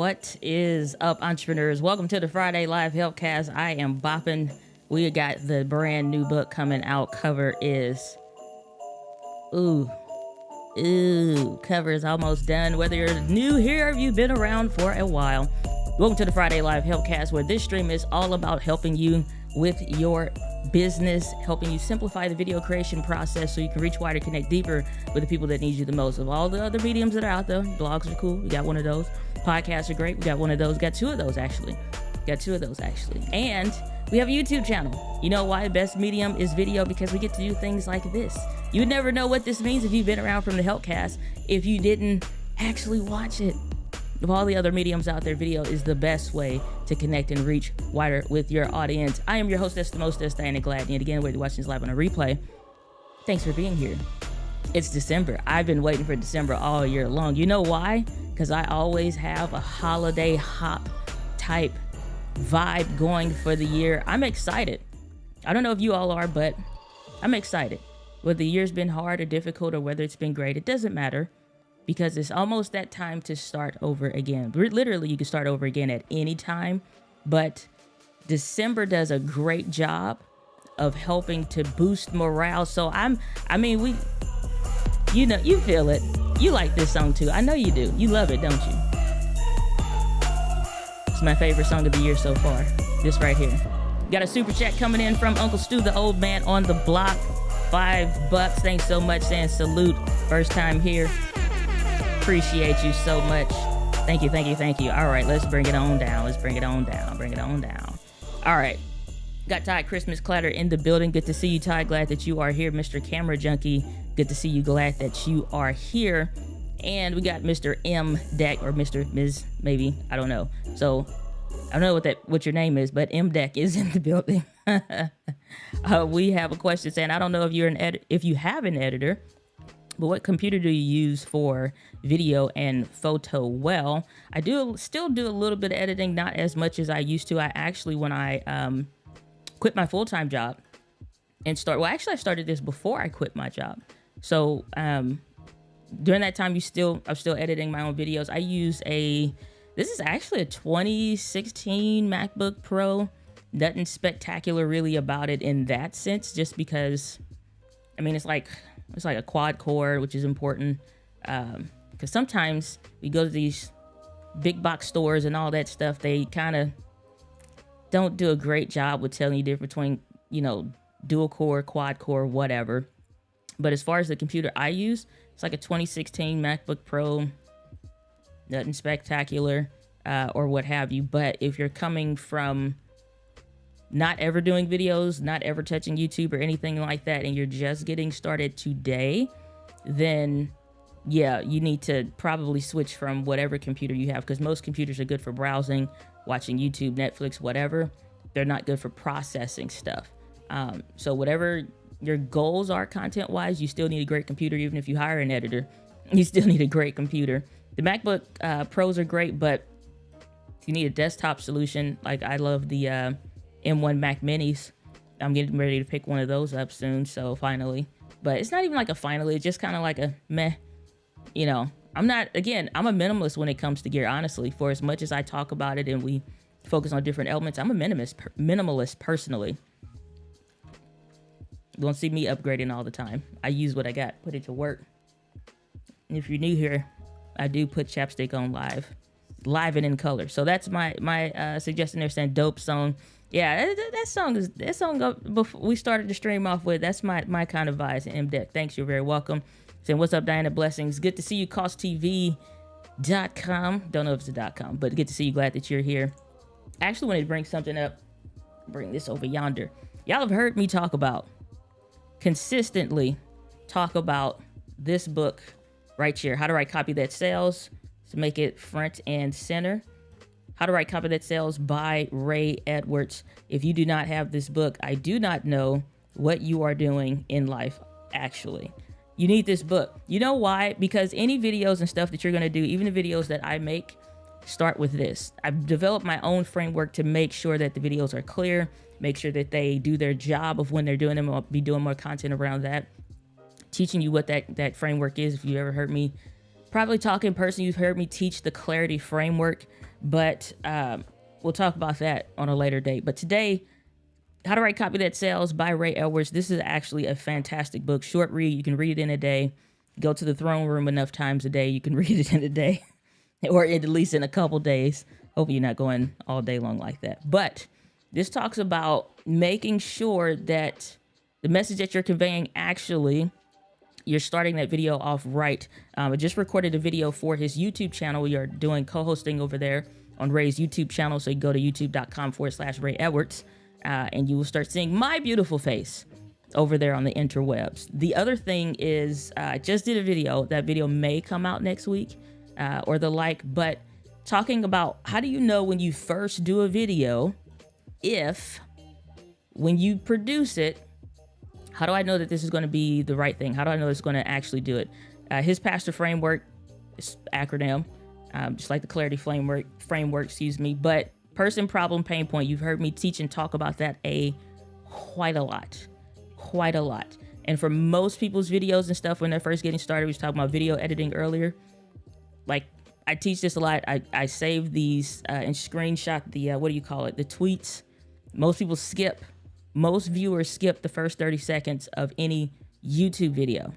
What is up, entrepreneurs? Welcome to the Friday Live Helpcast. I am bopping. We got the brand new book coming out. Cover is, cover is almost done. Whether you're new here or you've been around for a while, welcome to the Friday Live Helpcast, where this stream is all about helping you with your business, helping you simplify the video creation process so you can reach wider, connect deeper with the people that need you the most. Of all the other mediums that are out there, blogs are cool. We got one of those. Podcasts are great. We got one of those. Got two of those actually. And we have a YouTube channel. You know why? Best medium is video, because we get to do things like this. You would never know what this means if you've been around from the Helpcast if you didn't actually watch it. Of all the other mediums out there, video is the best way to connect and reach wider with your audience. I am your hostess, the mostess, Diana Gladney. And again, whether you're watching this live on a replay, thanks for being here. It's December. I've been waiting for December all year long. You know why? Because I always have a holiday hop type vibe going for the year. I'm excited. I don't know if you all are, but I'm excited. Whether the year's been hard or difficult or whether it's been great, it doesn't matter. Because it's almost that time to start over again. Literally, you can start over again at any time, but December does a great job of helping to boost morale. So you feel it. You like this song too. I know you do. You love it, don't you? It's my favorite song of the year so far. This right here. Got a super chat coming in from Uncle Stu, the old man on the block. $5. Thanks so much, saying salute. First time here. Appreciate you so much. Thank you. All right, let's bring it on down. All right. Got Ty Christmas Clatter in the building. Good to see you, Ty. Glad that you are here. Mr. Camera Junkie, good to see you. Glad that you are here. And we got Mr. M Deck, or Mr. Ms. maybe. I don't know. So I don't know what your name is, but M Deck is in the building. We have a question saying, I don't know if you have an editor, but what computer do you use for video and photo? Well, I still do a little bit of editing, not as much as I used to. I actually, when I quit my full-time job and I started this before I quit my job. So during that time, I'm still editing my own videos. I use this is actually a 2016 MacBook Pro. Nothing spectacular really about it in that sense, just because, it's like a quad core, which is important, because sometimes we go to these big box stores and all that stuff. They kind of don't do a great job with telling you the difference between, dual core, quad core, whatever. But as far as the computer I use, it's like a 2016 MacBook Pro, nothing spectacular, or what have you. But if you're coming from not ever doing videos, not ever touching YouTube or anything like that, and you're just getting started today, then yeah, you need to probably switch from whatever computer you have, because most computers are good for browsing, watching YouTube, Netflix, whatever. They're not good for processing stuff. So whatever your goals are content-wise, you still need a great computer. Even if you hire an editor, you still need a great computer. The MacBook Pros are great, but if you need a desktop solution, like I love the M1 Mac Minis. I'm getting ready to pick one of those up soon, so finally. But it's not even like a finally, it's just kind of like a meh. I'm a minimalist when it comes to gear, honestly. For as much as I talk about it and we focus on different elements, I'm a minimalist personally. You won't see me upgrading all the time. I use what I got, put it to work. And if you're new here, I do put chapstick on live and in color. So that's my suggestion there, saying dope song. Yeah, that song before we started the stream off with, that's my kind of vibes. M Deck, thanks, you're very welcome. Saying, what's up, Diana? Blessings. Good to see you, costtv.com. Don't know if it's a .com, but good to see you. Glad that you're here. I actually wanted to bring something up. Bring this over yonder. Y'all have heard me consistently talk about this book right here. How to Write Copy That Sells, to make it front and center. How to Write Copy That Sells by Ray Edwards. If you do not have this book, I do not know what you are doing in life, actually. You need this book. You know why? Because any videos and stuff that you're going to do, even the videos that I make, start with this. I've developed my own framework to make sure that the videos are clear, make sure that they do their job of when they're doing them. I'll be doing more content around that, teaching you what that framework is. If you ever heard me Probably talk in person. You've heard me teach the clarity framework, but we'll talk about that on a later date. But today, How to Write Copy That Sells by Ray Edwards. This is actually a fantastic book. Short read. You can read it in a day. Go to the throne room enough times a day. You can read it in a day or at least in a couple days. Hope you're not going all day long like that. But this talks about making sure that the message that you're conveying, actually, you're starting that video off right. I just recorded a video for his YouTube channel. We are doing co-hosting over there on Ray's YouTube channel. So you go to youtube.com/Ray Edwards and you will start seeing my beautiful face over there on the interwebs. The other thing is I just did a video. That video may come out next week or the like, but talking about how do you know when you first do a video, if when you produce it, how do I know that this is going to be the right thing? How do I know it's going to actually do it? His pastor framework, acronym, just like the clarity framework, but person, problem, pain point. You've heard me teach and talk about that quite a lot. And for most people's videos and stuff, when they're first getting started, we was talking about video editing earlier. Like, I teach this a lot. I save these and screenshot the, the tweets. Most viewers skip the first 30 seconds of any YouTube video.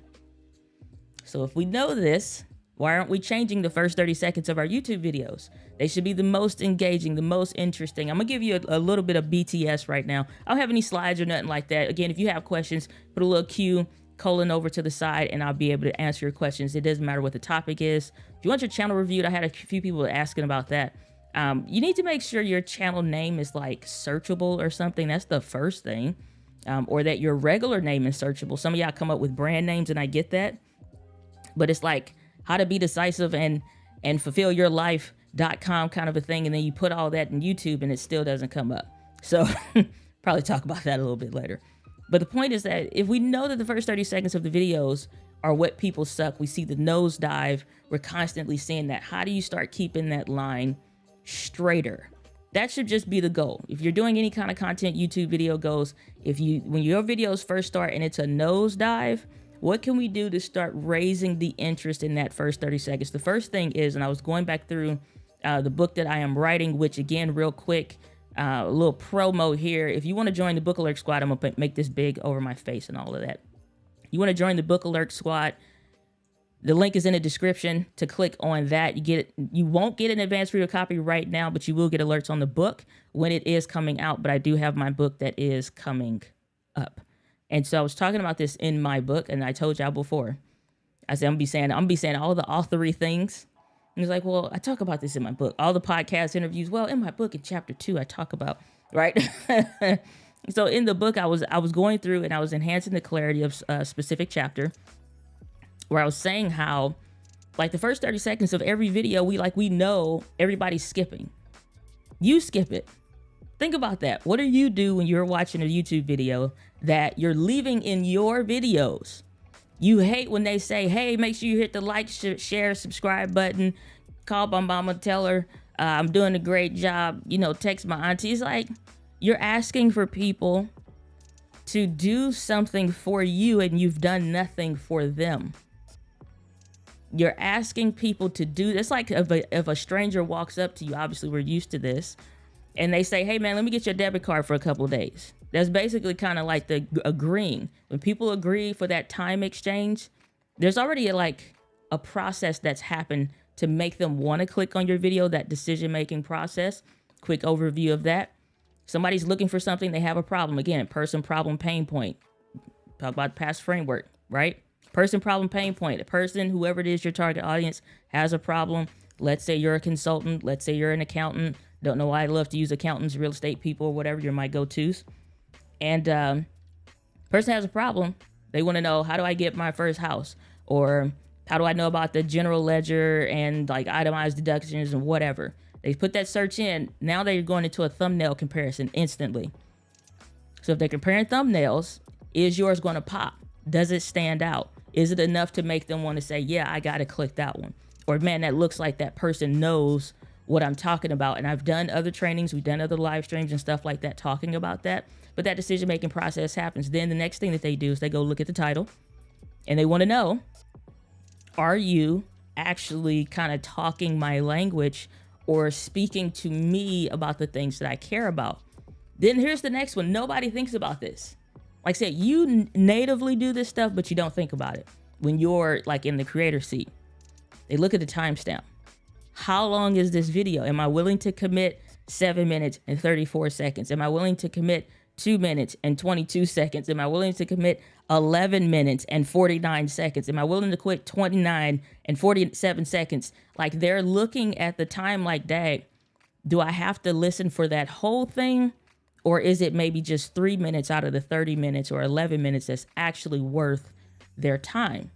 So if we know this, why aren't we changing the first 30 seconds of our YouTube videos? They should be the most engaging, the most interesting. I'm gonna give you a little bit of BTS right now. I don't have any slides or nothing like that. Again, if you have questions, put a little Q colon over to the side and I'll be able to answer your questions. It doesn't matter what the topic is. If you want your channel reviewed, I had a few people asking about that. You need to make sure your channel name is like searchable or something. That's the first thing. Or that your regular name is searchable. Some of y'all come up with brand names and I get that. But it's like how to be decisive and fulfill your life.com kind of a thing. And then you put all that in YouTube and it still doesn't come up. So probably talk about that a little bit later. But the point is that if we know that the first 30 seconds of the videos are what people suck, we see the nosedive, we're constantly seeing that. How do you start keeping that line straighter? That should just be the goal. If you're doing any kind of content, YouTube video goes, when your videos first start and it's a nosedive, what can we do to start raising the interest in that first 30 seconds? The first thing is, and I was going back through the book that I am writing, which again, real quick, a little promo here. If you want to join the Book Alert Squad, I'm gonna make this big over my face and all of that. You want to join the Book Alert Squad, the link is in the description to click on that. You won't get an advanced reader copy right now, but you will get alerts on the book when it is coming out. But I do have my book that is coming up. And so I was talking about this in my book, and I told y'all before. I said I'm gonna be saying all the authory things. And he's like, well, I talk about this in my book. All the podcast interviews. Well, in my book in chapter 2, I talk about, right? So in the book, I was going through and I was enhancing the clarity of a specific chapter, where I was saying how, like, the first 30 seconds of every video, we know everybody's skipping. You skip it. Think about that. What do you do when you're watching a YouTube video that you're leaving in your videos? You hate when they say, hey, make sure you hit the like, share, subscribe button, call my mama, tell her I'm doing a great job, text my auntie. It's like, you're asking for people to do something for you and you've done nothing for them. You're asking people to do, it's like if a stranger walks up to you, obviously we're used to this, and they say, hey man, let me get your debit card for a couple of days. That's basically kind of like the agreeing. When people agree for that time exchange, there's already a process that's happened to make them want to click on your video, that decision-making process. Quick overview of that. Somebody's looking for something, they have a problem. Again, person, problem, pain point. Talk about past framework, right? Person, problem, pain point. A person, whoever it is, your target audience, has a problem. Let's say you're a consultant. Let's say you're an accountant. Don't know why I love to use accountants, real estate people, or whatever. You're my go-tos. And person has a problem. They want to know, how do I get my first house? Or how do I know about the general ledger and itemized deductions and whatever? They put that search in. Now they're going into a thumbnail comparison instantly. So if they're comparing thumbnails, is yours going to pop? Does it stand out? Is it enough to make them want to say, yeah, I got to click that one? Or man, that looks like that person knows what I'm talking about. And I've done other trainings. We've done other live streams and stuff like that talking about that. But that decision-making process happens. Then the next thing that they do is they go look at the title and they want to know, are you actually kind of talking my language or speaking to me about the things that I care about. Then here's the next one. Nobody thinks about this. Like I said, you natively do this stuff, but you don't think about it when you're like in the creator seat. They look at the timestamp. How long is this video? Am I willing to commit 7 minutes and 34 seconds? Am I willing to commit 2 minutes and 22 seconds? Am I willing to commit 11 minutes and 49 seconds? Am I willing to quit 29 and 47 seconds? Like, they're looking at the time like, dang, do I have to listen for that whole thing? Or is it maybe just 3 minutes out of the 30 minutes or 11 minutes that's actually worth their time?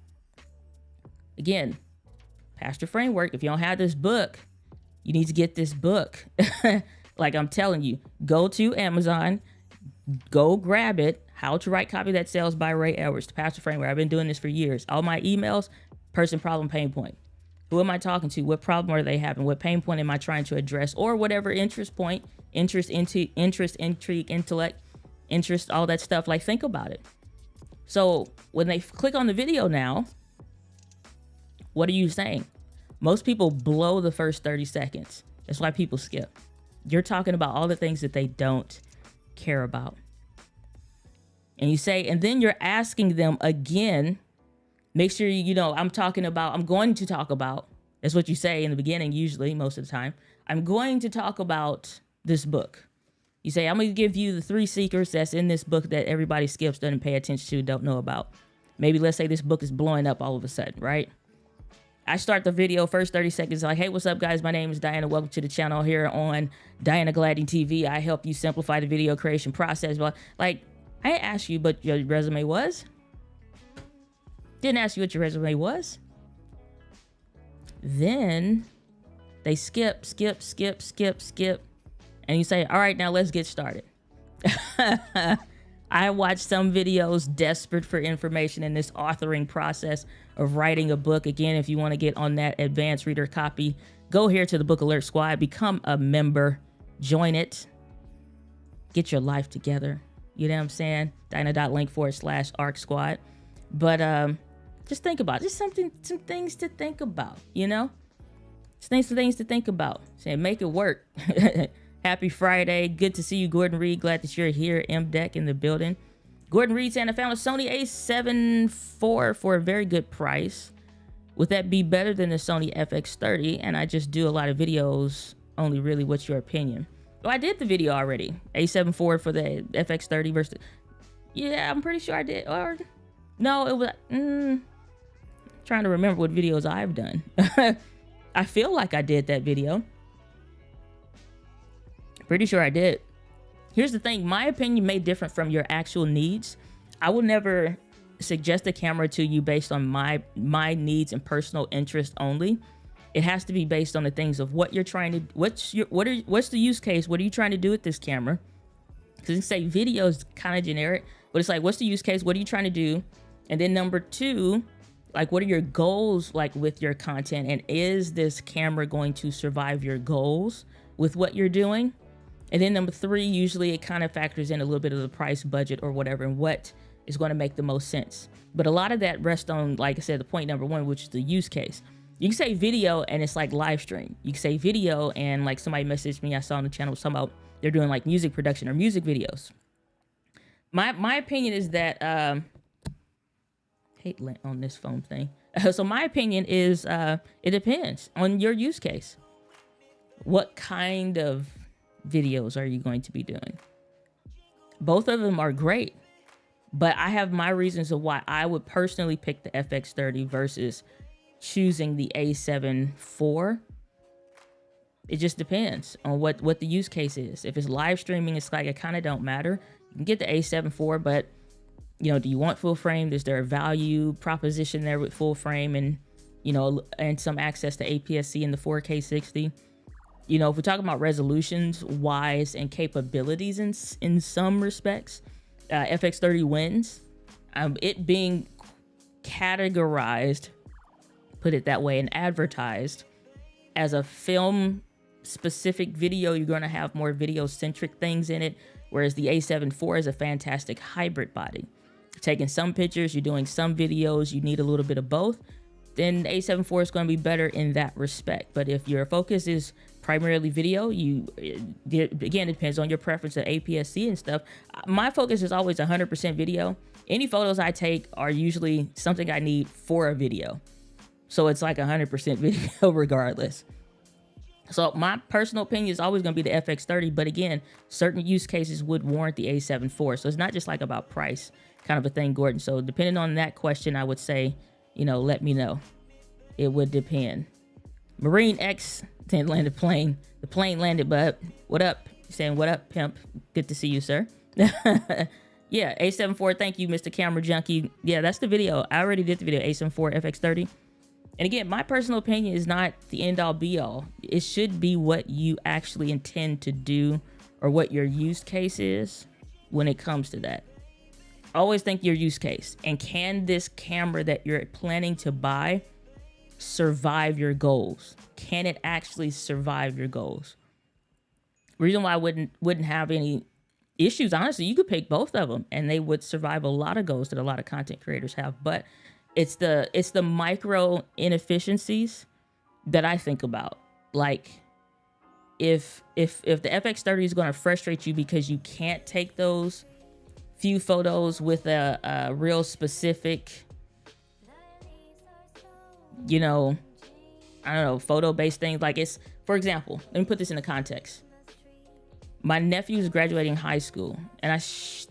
Again, Pastor Framework, if you don't have this book, you need to get this book. Like I'm telling you, go to Amazon, go grab it. How to Write Copy That Sells by Ray Edwards, the Pastor Framework. I've been doing this for years. All my emails, person, problem, pain point. Who am I talking to? What problem are they having? What pain point am I trying to address? Or whatever interest point, interest, intrigue, intellect, interest, all that stuff. Like, think about it. So when they click on the video now, what are you saying? Most people blow the first 30 seconds. That's why people skip. You're talking about all the things that they don't care about. And you say, and then you're asking them again, make sure I'm going to talk about, that's what you say in the beginning, usually, most of the time. I'm going to talk about this book. You say, I'm going to give you the 3 secrets that's in this book that everybody skips, doesn't pay attention to, don't know about. Maybe let's say this book is blowing up all of a sudden, right? I start the video, first 30 seconds, like, hey, what's up, guys? My name is Diana. Welcome to the channel here on Diana Gladney TV. I help you simplify the video creation process. But like, I didn't ask you what your resume was. Didn't ask you what your resume was. Then they skip. And you say, all right, now let's get started. I watch some videos desperate for information in this authoring process of writing a book. Again, if you want to get on that advanced reader copy, go here to the Book Alert Squad, become a member, join it, get your life together. You know what I'm saying? Dyna.link/ARC Squad. But just think about it. Just some things to think about, Things to think about. Saying, make it work. Happy Friday. Good to see you, Gordon Reed. Glad that you're here. MDEC in the building. Gordon Reed saying, I found a Sony a7 IV for a very good price. Would that be better than the Sony FX30? And I just do a lot of videos. Only really, what's your opinion? Oh, I did the video already. A7 IV for the FX30 versus... Yeah, I'm pretty sure I did. Or no, it was... trying to remember what videos I've done. I feel like I did that video. Pretty sure I did. Here's the thing. My opinion may differ from your actual needs. I will never suggest a camera to you based on my needs and personal interest only. It has to be based on the things of what you're trying to, what's the use case? What are you trying to do with this camera? Because you say video is kind of generic, but it's like, what's the use case? What are you trying to do? And then number 2, like, what are your goals like with your content? And is this camera going to survive your goals with what you're doing? And then number 3, usually it kind of factors in a little bit of the price, budget, or whatever, and what is going to make the most sense. But a lot of that rests on, like I said, the point number 1, which is the use case. You can say video and it's like live stream. You can say video and like somebody messaged me, I saw on the channel, talking about they're doing like music production or music videos. My opinion is that, hate on this phone thing. So my opinion is it depends on your use case. What kind of videos are you going to be doing? Both of them are great, but I have my reasons of why I would personally pick the FX30 versus choosing the A7 IV. It just depends on what the use case is. If it's live streaming, it's like it kind of don't matter. You can get the A7 IV, but do you want full frame? Is there a value proposition there with full frame and and some access to APS-C in the 4K 60? If we're talking about resolutions wise and capabilities in some respects, FX30 wins. It being categorized, put it that way, and advertised as a film specific video, you're going to have more video centric things in it, whereas the A7 IV is a fantastic hybrid body. You're taking some pictures, you're doing some videos, you need a little bit of both. then the A7 IV is going to be better in that respect. But if your focus is primarily video, again, it depends on your preference of APS-C and stuff. My focus is always 100% video. Any photos I take are usually something I need for a video. So it's like 100% video regardless. So my personal opinion is always going to be the FX30. But again, certain use cases would warrant the A7 IV. So it's not just like about price kind of a thing, Gordon. So depending on that question, I would say, let me know. It would depend. Marine X didn't land the plane. The plane landed, but what up? Saying what up, pimp? Good to see you, sir. Yeah, A7 IV. Thank you, Mr. Camera Junkie. Yeah, that's the video. I already did the video. A7 IV FX30. And again, my personal opinion is not the end all be all. It should be what you actually intend to do or what your use case is when it comes to that. Always think your use case. And can this camera that you're planning to buy survive your goals? Can it actually survive your goals? Reason why I wouldn't have any issues, honestly, you could pick both of them and they would survive a lot of goals that a lot of content creators have. But it's the micro inefficiencies that I think about. Like if the FX30 is going to frustrate you because you can't take those few photos with a real specific, I don't know, photo-based thing. Like it's, for example, let me put this into context. My nephew's graduating high school, and I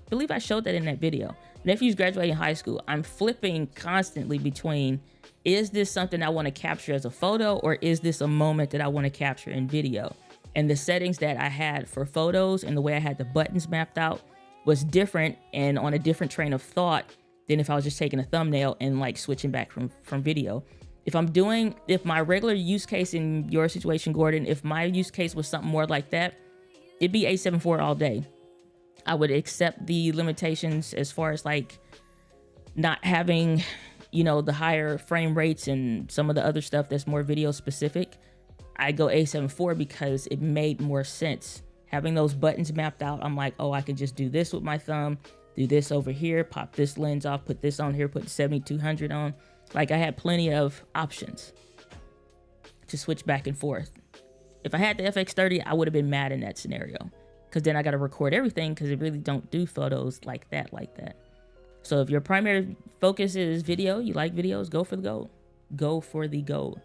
believe I showed that in that video. Nephew's graduating high school. I'm flipping constantly between, is this something I want to capture as a photo, or is this a moment that I want to capture in video? And the settings that I had for photos and the way I had the buttons mapped out was different and on a different train of thought than if I was just taking a thumbnail and like switching back from video. If my regular use case in your situation, Gordon, if my use case was something more like that, it'd be A7 IV all day. I would accept the limitations as far as like not having, the higher frame rates and some of the other stuff that's more video specific. I go A7 IV because it made more sense. Having those buttons mapped out, I'm like, oh, I can just do this with my thumb, do this over here, pop this lens off, put this on here, put 7200 on. Like I had plenty of options to switch back and forth. If I had the FX30, I would have been mad in that scenario because then I got to record everything because it really don't do photos like that. So if your primary focus is video, you like videos, go for the gold. Go for the gold.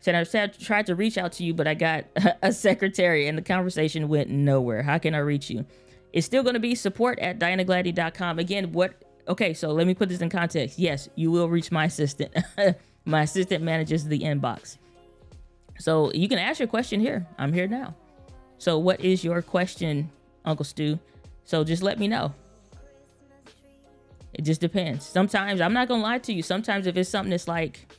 Said I tried to reach out to you, but I got a secretary and the conversation went nowhere. How can I reach you? It's still going to be support@dianaglady.com. Again, okay, so let me put this in context. Yes, you will reach my assistant. My assistant manages the inbox. So you can ask your question here. I'm here now. So what is your question, Uncle Stu? So just let me know. It just depends. Sometimes, I'm not going to lie to you. Sometimes if it's something that's like,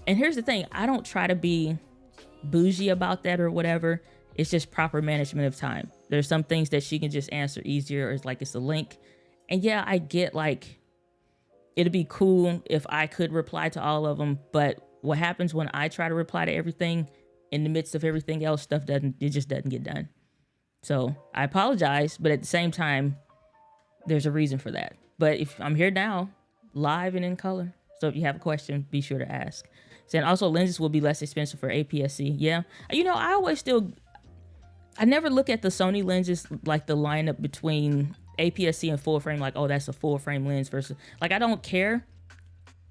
and here's the thing, I don't try to be bougie about that or whatever. It's just proper management of time. There's some things that she can just answer easier, or it's like it's a link. And yeah, I get like, it'd be cool if I could reply to all of them. But what happens when I try to reply to everything in the midst of everything else, it just doesn't get done. So I apologize, but at the same time, there's a reason for that. But if I'm here now, live and in color. So if you have a question, be sure to ask. Saying also lenses will be less expensive for APS-C. Yeah. I never look at the Sony lenses like the lineup between APS-C and full frame, like, oh, that's a full frame lens versus, like, I don't care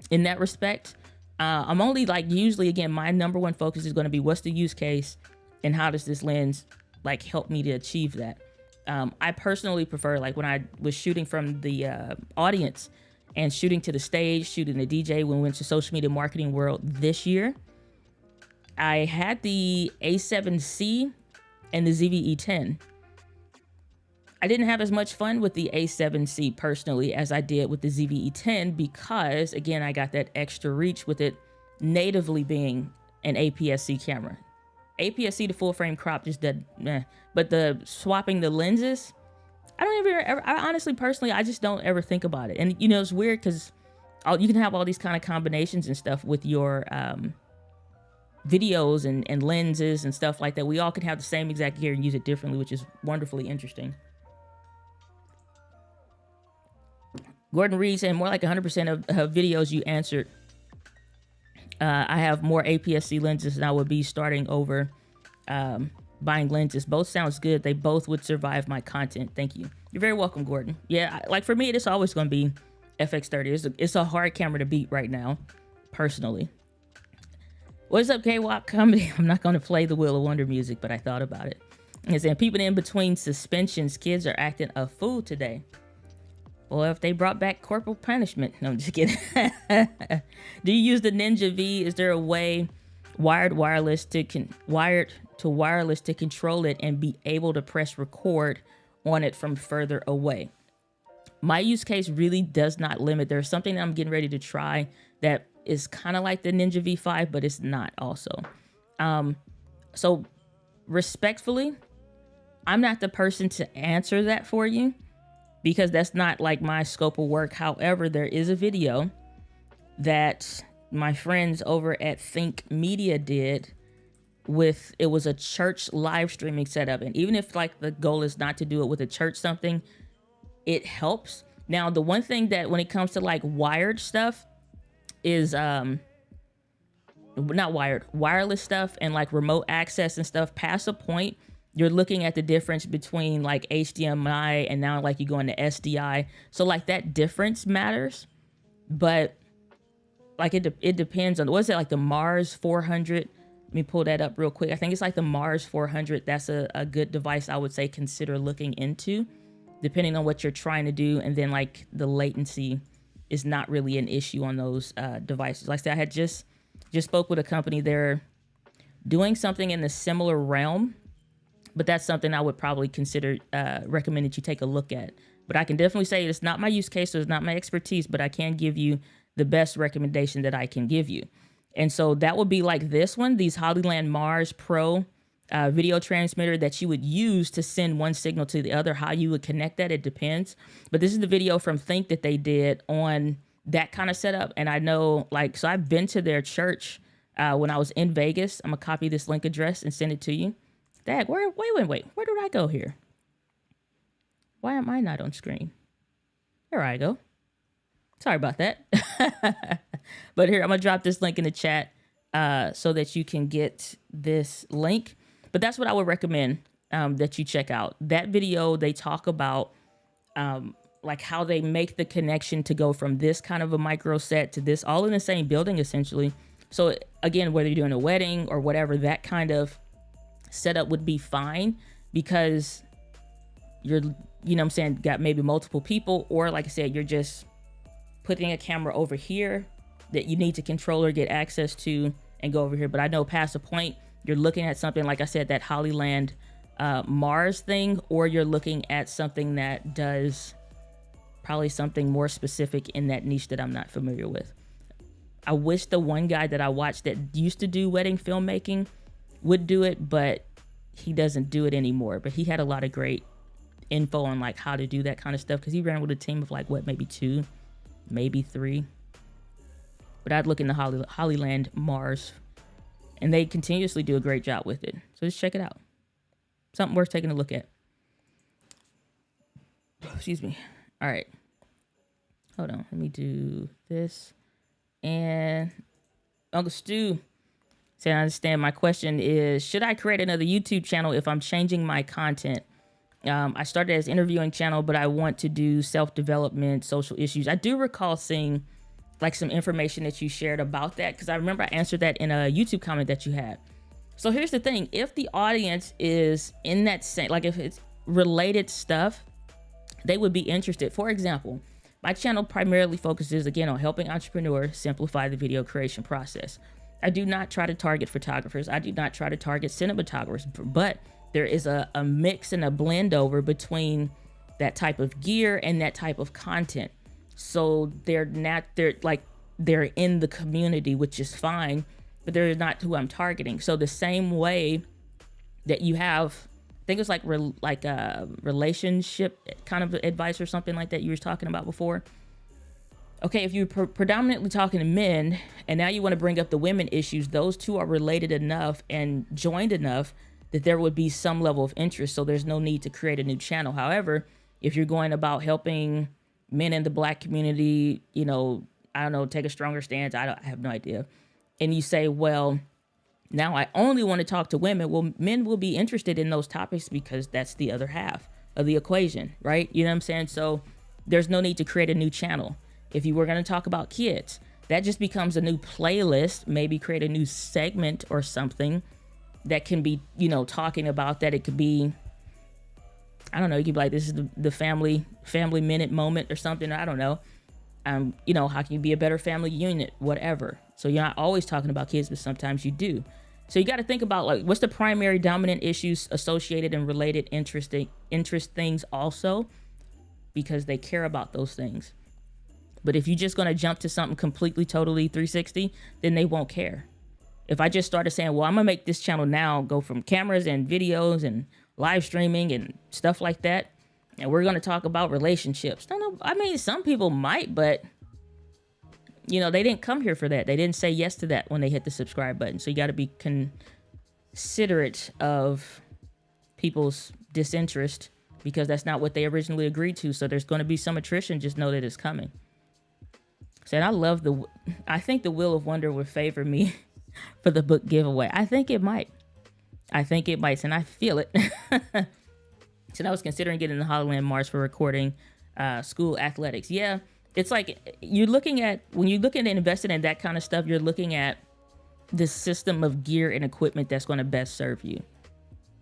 in that respect. I'm only like, usually, again, my number one focus is going to be what's the use case and how does this lens like help me to achieve that. I personally prefer, like, when I was shooting from the audience and shooting to the stage, shooting the DJ when we went to social media marketing world this year, I had the A7C and the ZVE10. I didn't have as much fun with the A7C personally as I did with the ZVE10 because, again, I got that extra reach with it natively being an APS-C camera. APS-C to full frame crop just did meh. But the swapping the lenses, I honestly, personally, I just don't ever think about it. And, it's weird because you can have all these kind of combinations and stuff with your videos and lenses and stuff like that. We all can have the same exact gear and use it differently, which is wonderfully interesting. Gordon Reed saying more like 100% of videos you answered I have more APS-C lenses, and I would be starting over, buying lenses. Both sounds good. They both would survive my content. Thank you. You're very welcome, Gordon. Yeah, like for me, it's always going to be FX30. It's a hard camera to beat right now, personally. What's up, K-Walk Comedy? I'm not going to play the Wheel of Wonder music, but I thought about it. And saying, peeping in between suspensions, kids are acting a fool today. Well, if they brought back corporal punishment. No, I'm just kidding. Do you use the Ninja V? Is there a way wired to wireless to control it and be able to press record on it from further away? My use case really does not limit. There's something that I'm getting ready to try that is kind of like the Ninja V5, but it's not also. So respectfully, I'm not the person to answer that for you because that's not like my scope of work. However, there is a video that my friends over at Think Media did with, it was a church live streaming setup. And even if like the goal is not to do it with a church something, it helps. Now, the one thing that when it comes to like wired stuff is, not wired, wireless stuff and like remote access and stuff, past a point, you're looking at the difference between like HDMI and now like you go into SDI. So like that difference matters, but like it depends on, what's it, like the Mars 400? Let me pull that up real quick. I think it's like the Mars 400. That's a good device I would say consider looking into, depending on what you're trying to do. And then like the latency is not really an issue on those devices. Like I said, I had just spoke with a company. They're doing something in a similar realm, but that's something I would probably consider, recommend that you take a look at. But I can definitely say it's not my use case, so it's not my expertise, but I can give you the best recommendation that I can give you. And so that would be like this one, these Hollyland Mars Pro video transmitter that you would use to send one signal to the other. How you would connect that, it depends. But this is the video from Think that they did on that kind of setup. And I know, like, so I've been to their church when I was in Vegas. I'm gonna copy this link address and send it to you. Dad, wait, where did I go here? Why am I not on screen? There I go. Sorry about that. But here, I'm gonna drop this link in the chat so that you can get this link. But that's what I would recommend that you check out. That video, they talk about like how they make the connection to go from this kind of a micro set to this, all in the same building, essentially. So again, whether you're doing a wedding or whatever, that kind of setup would be fine because you're, you know what I'm saying, got maybe multiple people, or like I said, you're just putting a camera over here that you need to control or get access to and go over here. But I know past a point, you're looking at something, like I said, that Hollyland Mars thing, or you're looking at something that does probably something more specific in that niche that I'm not familiar with. I wish the one guy that I watched that used to do wedding filmmaking would do it, but he doesn't do it anymore. But he had a lot of great info on like how to do that kind of stuff, because he ran with a team of like what, maybe 2, maybe 3. But I'd look into Hollyland Mars, and they continuously do a great job with it. So just check it out. Something worth taking a look at. Excuse me. All right. Hold on. Let me do this. And Uncle Stu said, I understand. My question is, should I create another YouTube channel if I'm changing my content? I started as an interviewing channel, but I want to do self-development, social issues. I do recall seeing like some information that you shared about that, because I remember I answered that in a YouTube comment that you had. So here's the thing. If the audience is in that same, like if it's related stuff, they would be interested. For example, my channel primarily focuses again on helping entrepreneurs simplify the video creation process. I do not try to target photographers. I do not try to target cinematographers, but there is a mix and a blend over between that type of gear and that type of content. So they're in the community, which is fine, but they're not who I'm targeting. So the same way that you have, I think it's like relationship kind of advice or something like that you were talking about before. Okay, if you're predominantly talking to men and now you want to bring up the women issues, those two are related enough and joined enough that there would be some level of interest. So there's no need to create a new channel. However, if you're going about helping men in the Black community, you know, I don't know, take a stronger stance, I have no idea. and you say, well, now I only want to talk to women. Well, men will be interested in those topics because that's the other half of the equation, right? You know what I'm saying? So there's no need to create a new channel. If you were going to talk about kids, that just becomes a new playlist, maybe create a new segment or something that can be, talking about that. It could be, I don't know, you could be like, this is the family minute moment or something. I don't know. How can you be a better family unit, whatever. So you're not always talking about kids, but sometimes you do. So you got to think about, like, what's the primary dominant issues associated and related interest things also, because they care about those things. But if you're just going to jump to something completely, totally 360, then they won't care. If I just started saying, well, I'm going to make this channel now go from cameras and videos and live streaming and stuff like that, and we're going to talk about relationships. Don't know. I mean, some people might, but they didn't come here for that. They didn't say yes to that when they hit the subscribe button. So you got to be considerate of people's disinterest, because that's not what they originally agreed to. So there's going to be some attrition. Just know that it's coming. So I think the Wheel of Wonder would favor me for the book giveaway. I think it might, and I feel it. So I was considering getting the Hollyland March for recording school athletics. Yeah, it's like when you're looking at investing in that kind of stuff, you're looking at the system of gear and equipment that's going to best serve you.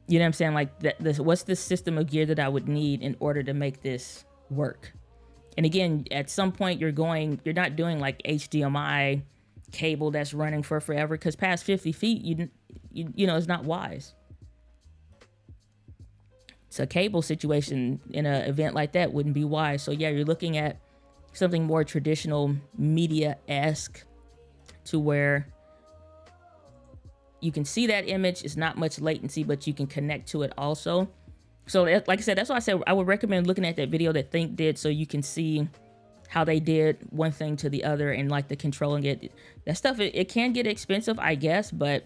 You know what I'm saying? Like, what's the system of gear that I would need in order to make this work? And again, at some point you're not doing like HDMI cable that's running for forever, because past 50 feet, it's not wise. So a cable situation in an event like that wouldn't be wise. So yeah, you're looking at something more traditional media-esque, to where you can see that image. It's not much latency, but you can connect to it also. So like I said, that's why I said I would recommend looking at that video that Think did, so you can see how they did one thing to the other and like the controlling it. That stuff, it can get expensive, I guess, but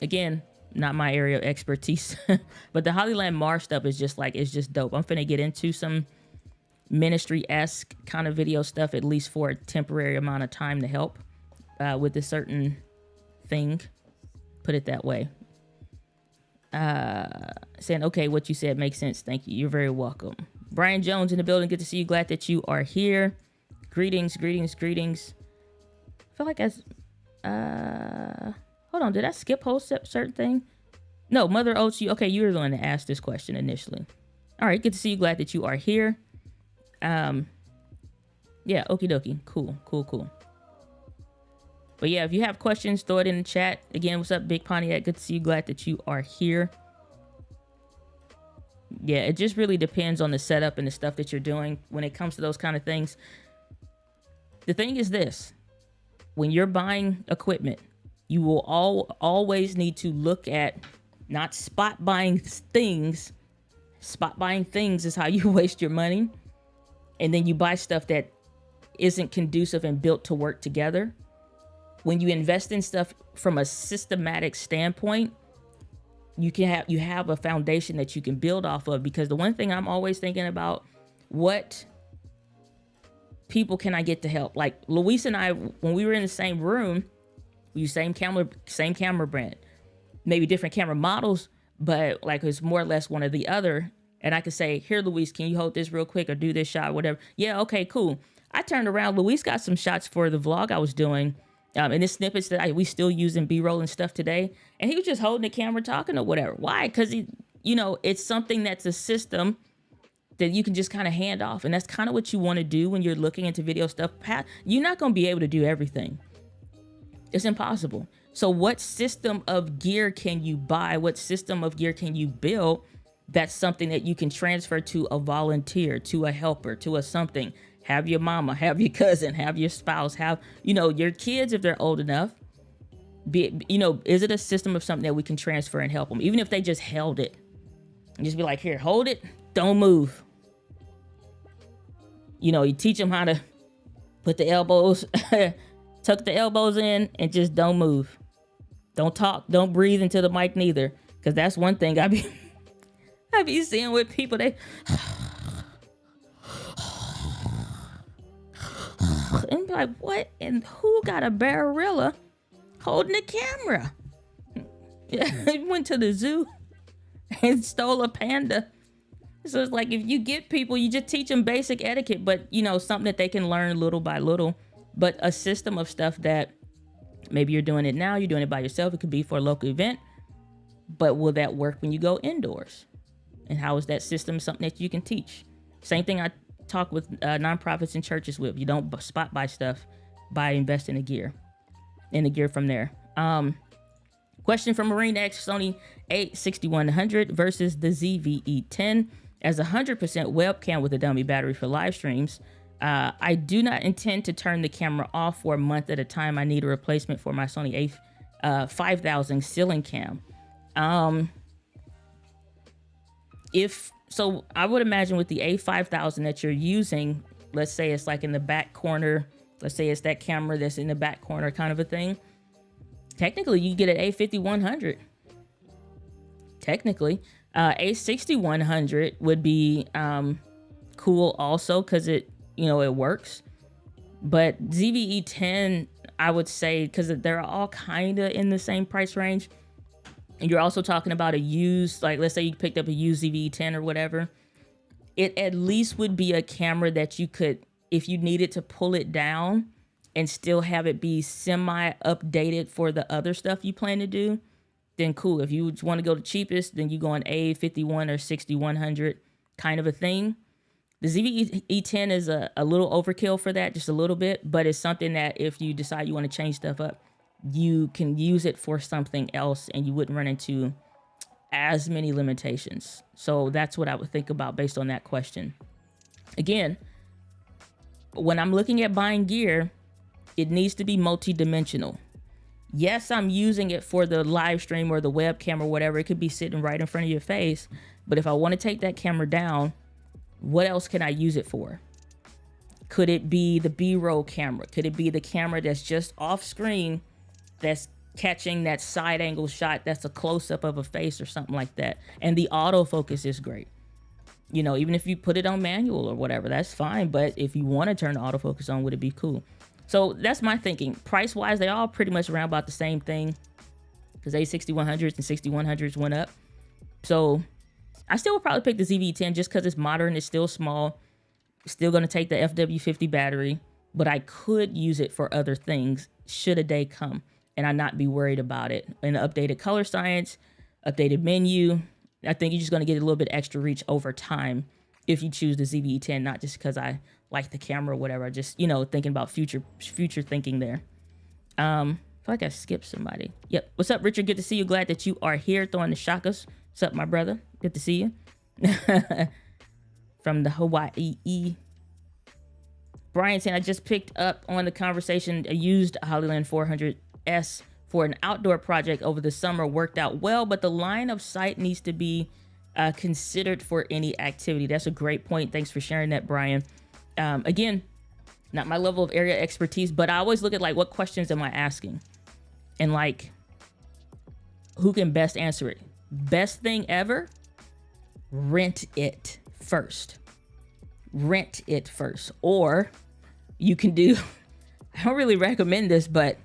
again, not my area of expertise. But the Hollyland Marsh stuff is just it's just dope. I'm finna get into some ministry-esque kind of video stuff, at least for a temporary amount of time, to help with a certain thing. Put it that way. Saying, okay, what you said makes sense. Thank you. You're very welcome. Brian Jones in the building. Good to see you. Glad that you are here. Greetings. I feel like hold on. Did I skip whole certain thing? No, Mother Oats. Okay, you were the one that asked this question initially. All right. Good to see you. Glad that you are here. Yeah. Okie dokie. Cool. But yeah, if you have questions, throw it in the chat. Again, what's up, Big Pontiac? Good to see you. Glad that you are here. Yeah, it just really depends on the setup and the stuff that you're doing when it comes to those kind of things. The thing is this: when you're buying equipment, you will always need to look at not spot buying things. Spot buying things is how you waste your money. And then you buy stuff that isn't conducive and built to work together. When you invest in stuff from a systematic standpoint, you have a foundation that you can build off of. Because the one thing I'm always thinking about, what people can I get to help? Like Luis and I, when we were in the same room, we use same camera brand, maybe different camera models, but like it's more or less one or the other. And I could say, here, Luis, can you hold this real quick or do this shot, whatever? Yeah, okay, cool. I turned around. Luis got some shots for the vlog I was doing. And the snippets that we still use in B-roll and stuff today. And he was just holding the camera talking or whatever. Why? Because, it's something that's a system that you can just kind of hand off. And that's kind of what you want to do when you're looking into video stuff. You're not going to be able to do everything. It's impossible. So what system of gear can you buy? What system of gear can you build? That's something that you can transfer to a volunteer, to a helper, to a something. Have your mama, have your cousin, have your spouse, have, your kids if they're old enough. Is it a system of something that we can transfer and help them? Even if they just held it. And just be like, here, hold it, don't move. You teach them how to put the elbows, tuck the elbows in and just don't move. Don't talk, don't breathe into the mic neither. Because that's one thing I be seeing with people, they... And be like, what? And who got a Barilla holding a camera. He went to the zoo and stole a panda. So it's like, if you get people, you just teach them basic etiquette, but something that they can learn little by little, but a system of stuff that maybe you're doing it now, you're doing it by yourself. It could be for a local event, but will that work when you go indoors? And how is that system something that you can teach? Same thing I talk with nonprofits and churches with. You don't spot buy stuff, by investing in the gear from there. Question from Marine X: Sony a6100 versus the ZVE10 as a 100% webcam with a dummy battery for live streams. I do not intend to turn the camera off for a month at a time. I need a replacement for my Sony A5000 ceiling cam. So I would imagine with the A5000 that you're using, let's say it's like in the back corner, let's say it's that camera that's in the back corner kind of a thing. Technically, you get an A5100. Technically, A6100 would be cool also because it works. But ZVE10, I would say, because they're all kind of in the same price range. And you're also talking about a used, like let's say you picked up a used ZVE10 or whatever. It at least would be a camera that you could, if you needed to pull it down and still have it be semi-updated for the other stuff you plan to do, then cool. If you want to go the cheapest, then you go on A51 or 6100 kind of a thing. The ZVE10 is a little overkill for that, just a little bit, but it's something that if you decide you want to change stuff up, you can use it for something else and you wouldn't run into as many limitations. So that's what I would think about based on that question. Again, when I'm looking at buying gear, it needs to be multi-dimensional. Yes, I'm using it for the live stream or the webcam or whatever. It could be sitting right in front of your face. But if I want to take that camera down, what else can I use it for? Could it be the B-roll camera? Could it be the camera that's just off screen that's catching that side angle shot that's a close-up of a face or something like that? And the autofocus is great. Even if you put it on manual or whatever, that's fine. But if you want to turn the autofocus on, would it be cool? So that's my thinking. Price-wise, they all pretty much around about the same thing because A6100s and 6100s went up. So I still would probably pick the ZV-10 just because it's modern, it's still small, still going to take the FW50 battery, but I could use it for other things should a day come and I not be worried about it. And the updated color science, updated menu, I think you're just going to get a little bit extra reach over time if you choose the ZV-10, not just because I like the camera or whatever. Just, thinking about future thinking there. I feel like I skipped somebody. Yep. What's up, Richard? Good to see you. Glad that you are here throwing the shakas. What's up, my brother? Good to see you. From the Hawaii. Brian saying, I just picked up on the conversation. I used a Hollyland 400S for an outdoor project over the summer. Worked out well, but the line of sight needs to be considered for any activity. That's a great point. Thanks for sharing that, Brian. Again, not my level of area expertise, but I always look at like, what questions am I asking? And like, who can best answer it? Best thing ever, rent it first. Rent it first. Or you can do, I don't really recommend this, but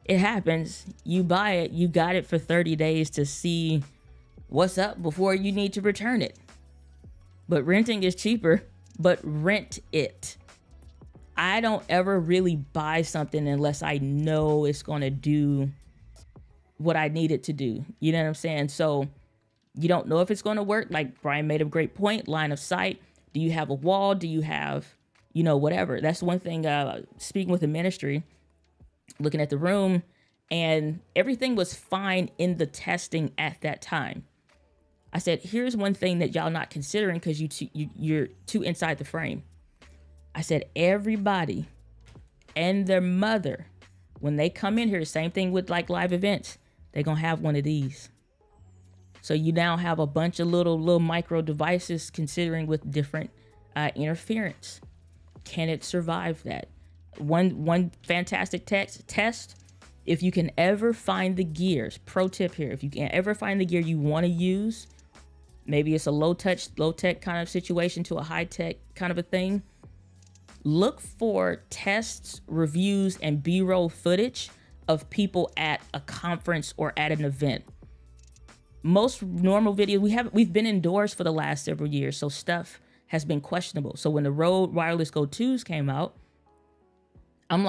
it happens. You buy it, you got it for 30 days to see what's up before you need to return it. But renting is cheaper, but rent it. I don't ever really buy something unless I know it's going to do what I need it to do. You know what I'm saying? So you don't know if it's going to work. Like Brian made a great point, line of sight. Do you have a wall? Do you have, whatever? That's one thing, speaking with the ministry, looking at the room, and everything was fine in the testing at that time. I said, here's one thing that y'all not considering because you're too inside the frame. I said, everybody and their mother, when they come in here, same thing with like live events, they're going to have one of these. So you now have a bunch of little micro devices considering with different interference. Can it survive that? One fantastic test, if you can ever find the gears, pro tip here, if you can ever find the gear you want to use, maybe it's a low tech kind of situation to a high tech kind of a thing, look for tests, reviews, and B-roll footage of people at a conference or at an event. Most normal videos, we've been indoors for the last several years, so stuff has been questionable. So when the Rode Wireless Go 2s came out, I'm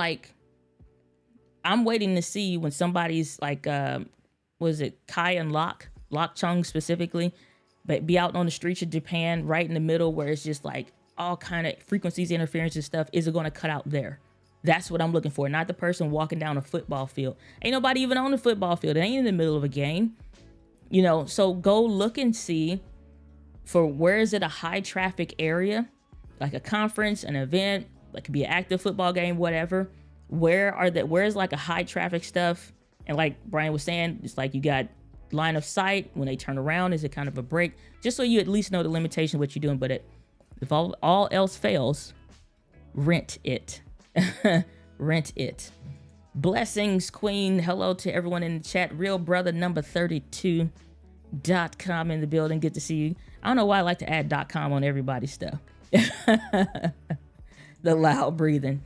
waiting to see when somebody's like, was it Kai and Lok Chung specifically, but be out on the streets of Japan right in the middle where it's just like all kind of frequencies, interference and stuff. Is it going to cut out there? That's what I'm looking for. Not the person walking down a football field. Ain't nobody even on the football field. It ain't in the middle of a game. You know, so go look and see for where is it a high traffic area, like a conference, an event, like could be an active football game, whatever. Where's like a high traffic stuff? And like Brian was saying, it's like you got line of sight. When they turn around, is it kind of a break? Just so you at least know the limitation of what you're doing. But if all else fails, rent it. Rent it. Blessings, Queen. Hello to everyone in the chat. Real brother number 32.com in the building. Good to see you. I don't know why I like to add .com on everybody's stuff. The loud breathing.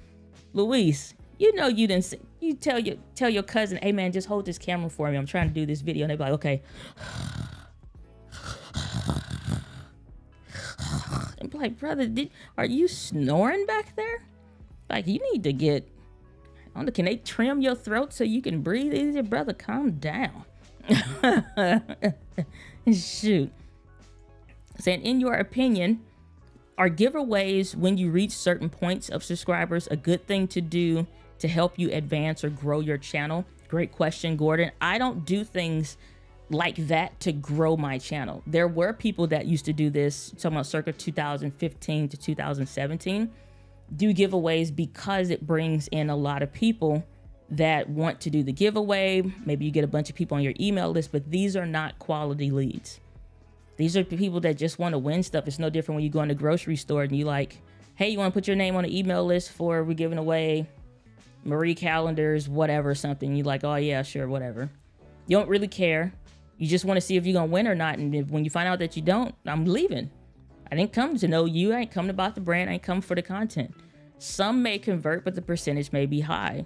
Luis, you know you didn't say, you tell your cousin, hey man, just hold this camera for me. I'm trying to do this video. And they be like, okay. I'm like, brother, are you snoring back there? Like, you need to get, I don't know, can they trim your throat so you can breathe easier? Brother, calm down. Shoot. Saying, in your opinion, are giveaways when you reach certain points of subscribers a good thing to do to help you advance or grow your channel? Great question, Gordon. I don't do things like that to grow my channel. There were people that used to do this, talking about circa 2015 to 2017, do giveaways because it brings in a lot of people that want to do the giveaway. Maybe you get a bunch of people on your email list, but these are not quality leads. These are people that just want to win stuff. It's no different when you go in the grocery store and you like, hey, you want to put your name on the email list for we're giving away Marie calendars, whatever, something. You're like, oh yeah, sure, whatever. You don't really care. You just want to see if you're going to win or not. And when you find out that you don't, I'm leaving. I didn't come to know you. I ain't come about the brand. I ain't come for the content. Some may convert, but the percentage may be high.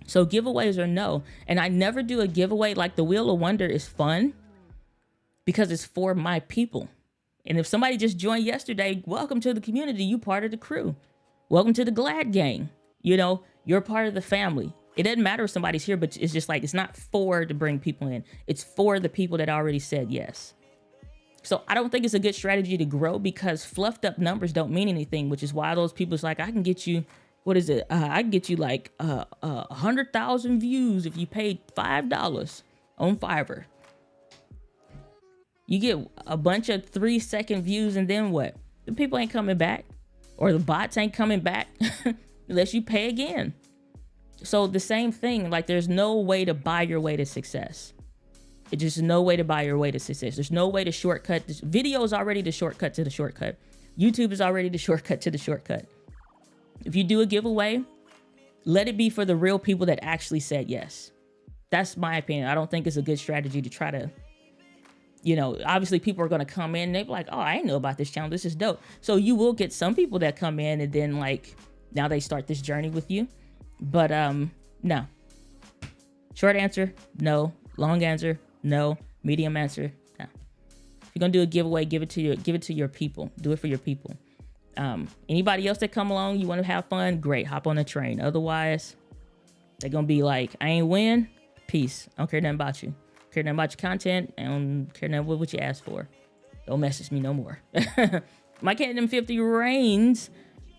So giveaways are no. And I never do a giveaway. Like the Wheel of Wonder is fun because it's for my people. And if somebody just joined yesterday, welcome to the community. You part of the crew. Welcome to the Glad Gang. You know, you're part of the family. It doesn't matter if somebody's here, but it's just like, it's not for to bring people in. It's for the people that already said yes. So I don't think it's a good strategy to grow because fluffed up numbers don't mean anything, which is why those people's like, I can get you, what is it? I can get you like 100,000 views if you paid $5 on Fiverr. You get a bunch of 3-second views and then what? The people ain't coming back or the bots ain't coming back unless you pay again. So the same thing, like there's no way to buy your way to success. It's just no way to buy your way to success. There's no way to shortcut. This video is already the shortcut to the shortcut. YouTube is already the shortcut to the shortcut. If you do a giveaway, let it be for the real people that actually said yes. That's my opinion. I don't think it's a good strategy to try to, you know, obviously people are going to come in and they're like, oh, I didn't know about this channel. This is dope. So you will get some people that come in and then like, now they start this journey with you. But no. Short answer, no. Long answer, no. Medium answer, no. If you're gonna do a giveaway, give it to your people. Do it for your people. Anybody else that come along, you want to have fun, great, hop on the train. Otherwise, they're gonna be like, I ain't win, peace. I don't care nothing about you. I care nothing about your content. I don't care nothing what you asked for. Don't message me no more. My Canon M50 reigns.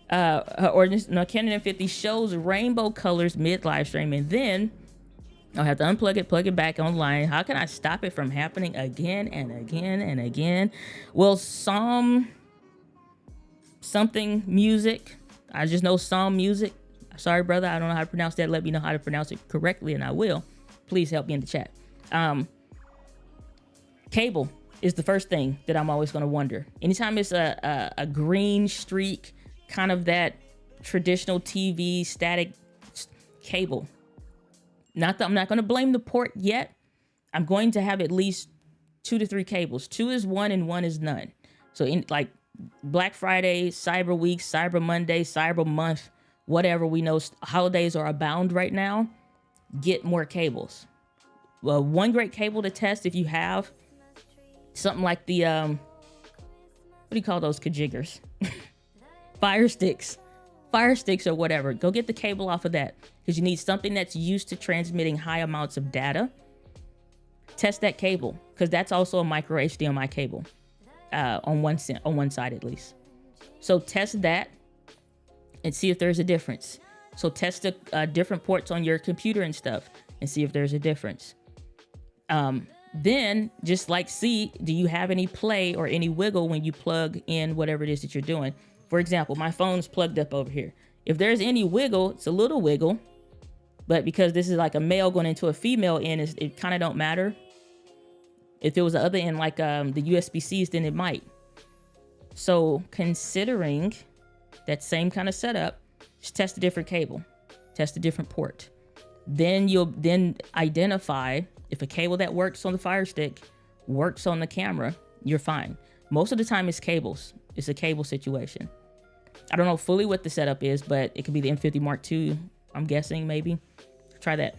Canon M50 shows rainbow colors mid live stream, and then I'll have to unplug it, plug it back online. How can I stop it from happening again and again and again? Well, something music. I just know Psalm music. Sorry, brother, I don't know how to pronounce that. Let me know how to pronounce it correctly, and I will. Please help me in the chat. Cable is the first thing that I'm always going to wonder. Anytime it's a green streak, kind of that traditional TV static cable. I'm not going to blame the port yet. I'm going to have at least 2 to 3 cables. 2 is 1 and 1 is none. So in like Black Friday, Cyber Week, Cyber Monday, Cyber Month, whatever, we know holidays are abound right now. get more cables. Well, one great cable to test if you have something like the, what do you call those kajiggers? Fire sticks or whatever. Go get the cable off of that because you need something that's used to transmitting high amounts of data. Test that cable because that's also a micro HDMI cable on one side at least. So test that and see if there's a difference. So test the different ports on your computer and stuff and see if there's a difference. Then just like see, do you have any play or any wiggle when you plug in whatever it is that you're doing? For example, my phone's plugged up over here. If there's any wiggle, it's a little wiggle, but because this is like a male going into a female end, it kind of don't matter. If it was the other end, like the USB-Cs, then it might. So considering that same kind of setup, just test a different cable, test a different port. Then you'll identify if a cable that works on the Fire Stick works on the camera, you're fine. Most of the time it's cables. It's a cable situation. I don't know fully what the setup is, but it could be the M50 Mark II, I'm guessing maybe. Try that.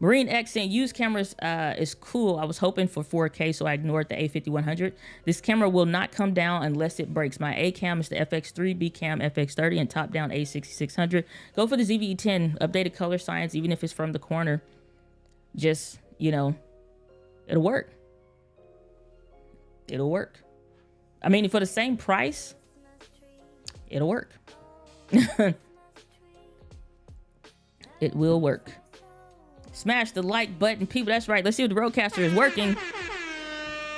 Marine X saying used cameras is cool. I was hoping for 4K, so I ignored the A5100. This camera will not come down unless it breaks. My A cam is the FX3, B cam FX30, and top down A6600. Go for the ZVE10, updated color science, even if it's from the corner. Just, it'll work. It'll work. I mean, for the same price, it'll work. It will work. Smash the like button, people. That's right. Let's see if the Rodecaster is working.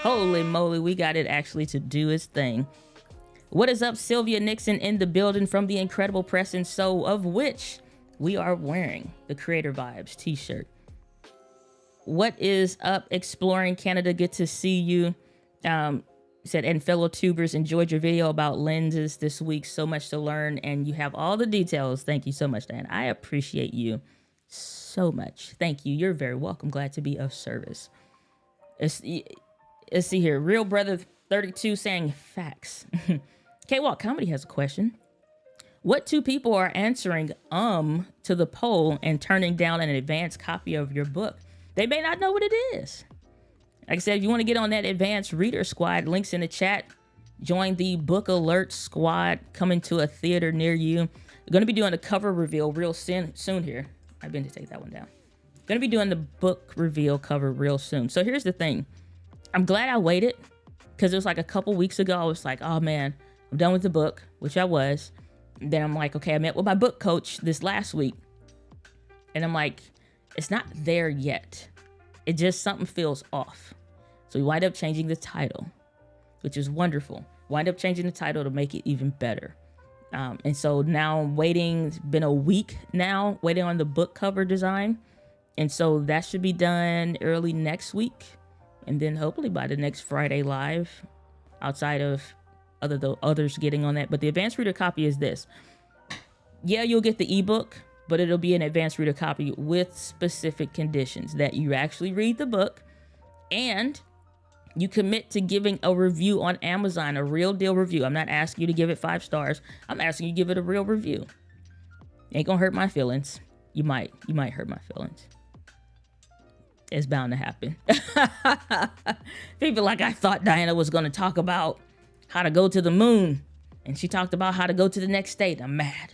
Holy moly, we got it actually to do its thing. What is up, Sylvia Nixon in the building from the Incredible Press and Sew, of which we are wearing the Creator Vibes t-shirt. What is up, Exploring Canada? Good to see you. Said, and fellow tubers, enjoyed your video about lenses this week. So much to learn, and you have all the details. Thank you so much, Dan. I appreciate you so much. Thank you. You're very welcome. Glad to be of service. Let's see here. Real Brother 32 saying facts. K-Walk Comedy has a question. What two people are answering to the poll and turning down an advanced copy of your book? They may not know what it is. Like I said, if you want to get on that advanced reader squad, links in the chat. Join the Book Alert squad coming to a theater near you. We're going to be doing a cover reveal real soon here. I've been to take that one down. Going to be doing the book reveal cover real soon. So here's the thing. I'm glad I waited because it was like a couple weeks ago. I was like, oh man, I'm done with the book, which I was. And then I'm like, okay, I met with my book coach this last week. And I'm like, it's not there yet. It just, something feels off. So we wind up changing the title, which is wonderful. Wind up changing the title to make it even better. And so now I'm waiting. It's been a week now waiting on the book cover design. And so that should be done early next week. And then hopefully by the next Friday live, outside of others getting on that. But the advanced reader copy is this. Yeah, you'll get the ebook, but it'll be an advanced reader copy with specific conditions that you actually read the book and you commit to giving a review on Amazon, a real deal review. I'm not asking you to give it 5 stars. I'm asking you to give it a real review. Ain't gonna hurt my feelings. You might hurt my feelings. It's bound to happen. People like, I thought Diana was gonna talk about how to go to the moon, and she talked about how to go to the next state. I'm mad.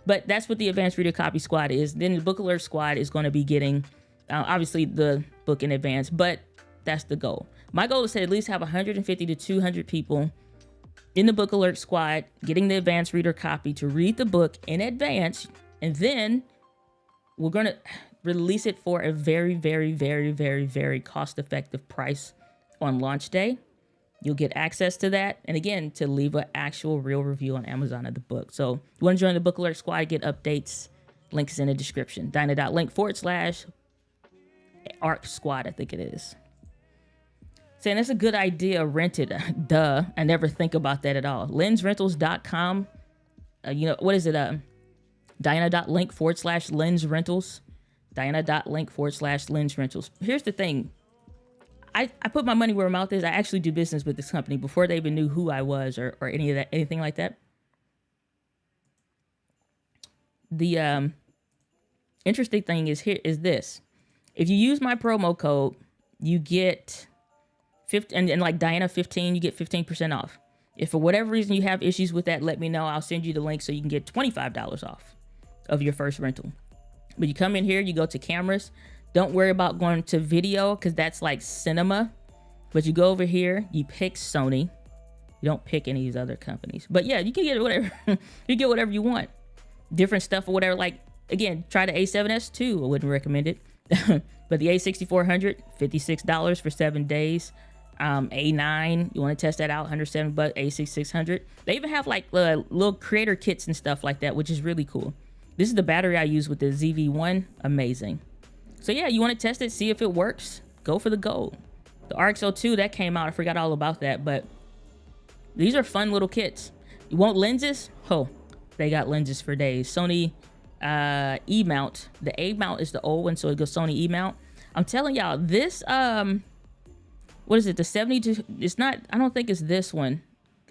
But that's what the Advanced Reader Copy Squad is. Then the Book Alert Squad is going to be getting, obviously, the book in advance, but that's the goal. My goal is to at least have 150 to 200 people in the Book Alert Squad getting the Advanced Reader Copy to read the book in advance, and then we're going to release it for a very, very, very, very, very cost-effective price on launch day. You'll get access to that. And again, to leave an actual real review on Amazon of the book. So if you want to join the Book Alert Squad, get updates. Links in the description. Dyna.link/ARC Squad, I think it is. Saying that's a good idea, rented. Duh. I never think about that at all. Lensrentals.com. What is it? Dyna.link/lensrentals. Dyna.link/lensrentals. Here's the thing. I put my money where my mouth is. I actually do business with this company before they even knew who I was or anything like that. Interesting thing is here is this. If you use my promo code, you get 50, and like Diana 15, you get 15% off. If for whatever reason you have issues with that, let me know. I'll send you the link so you can get $25 off of your first rental. But you come in here, you go to cameras. Don't worry about going to video because that's like cinema. But you go over here, you pick Sony. You don't pick any of these other companies. But yeah, you can get whatever. You get whatever you want. Different stuff or whatever. Like, again, try the A7S II. I wouldn't recommend it. But the A6400, $56 for 7 days. A9, you want to test that out, $107. A6600. They even have like little creator kits and stuff like that, which is really cool. This is the battery I use with the ZV-1. Amazing. So yeah, you want to test it, see if it works. Go for the gold. The RX-02, that came out. I forgot all about that, but these are fun little kits. You want lenses? Oh, they got lenses for days. Sony E-mount. The A-mount is the old one, so it goes Sony E-mount. I'm telling y'all, this, what is it? The 72, it's not, I don't think it's this one.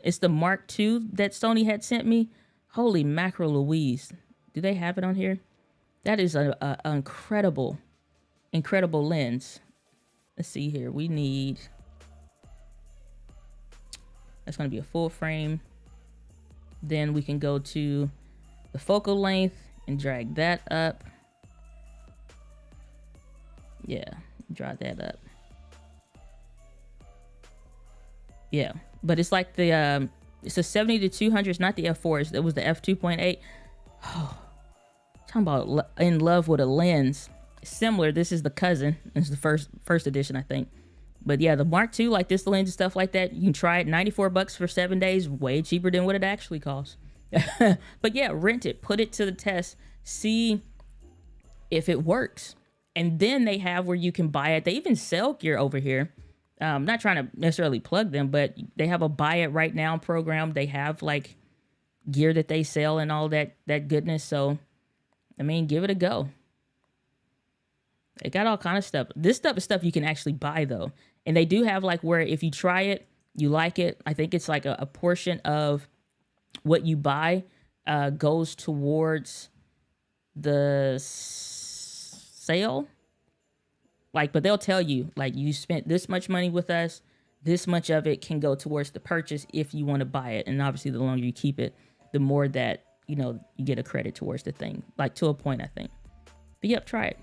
It's the Mark II that Sony had sent me. Holy mackerel Louise. Do they have it on here? That is an incredible lens. Let's see here. We need, that's going to be a full frame. Then we can go to the focal length and drag that up. Yeah, drag that up. Yeah, but it's like the, it's a 70 to 200. It's not the F4. It was the F2.8. Oh, talking about in love with a lens. Similar. This is the cousin. It's the first edition, I think. But yeah, the Mark II, like this lens and stuff like that, you can try it. $94 for 7 days. Way cheaper than what it actually costs. But yeah, rent it. Put it to the test. See if it works. And then they have where you can buy it. They even sell gear over here. I'm not trying to necessarily plug them, but they have a buy it right now program. They have like gear that they sell and all that goodness. So, I mean, give it a go. They got all kind of stuff. This stuff is stuff you can actually buy though. And they do have like where if you try it, you like it. I think it's like a portion of what you buy goes towards the sale. Like, but they'll tell you, like, you spent this much money with us, this much of it can go towards the purchase if you want to buy it. And obviously, the longer you keep it, the more that, you know, you get a credit towards the thing. Like, to a point, I think. But yep, try it.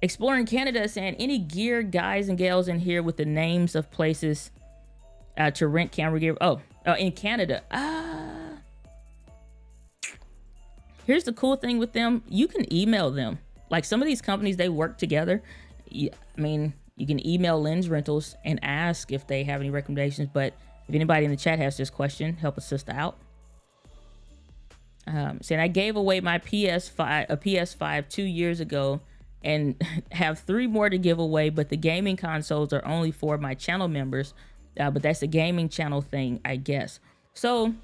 Exploring Canada saying, any gear guys and gals in here with the names of places to rent camera gear? Oh, in Canada. Here's the cool thing with them. You can email them. Like some of these companies, they work together. I mean, you can email Lens Rentals and ask if they have any recommendations. But if anybody in the chat has this question, help a sister out. Saying I gave away my PS5 2 years ago and have 3 more to give away. But the gaming consoles are only for my channel members. But that's a gaming channel thing, I guess. So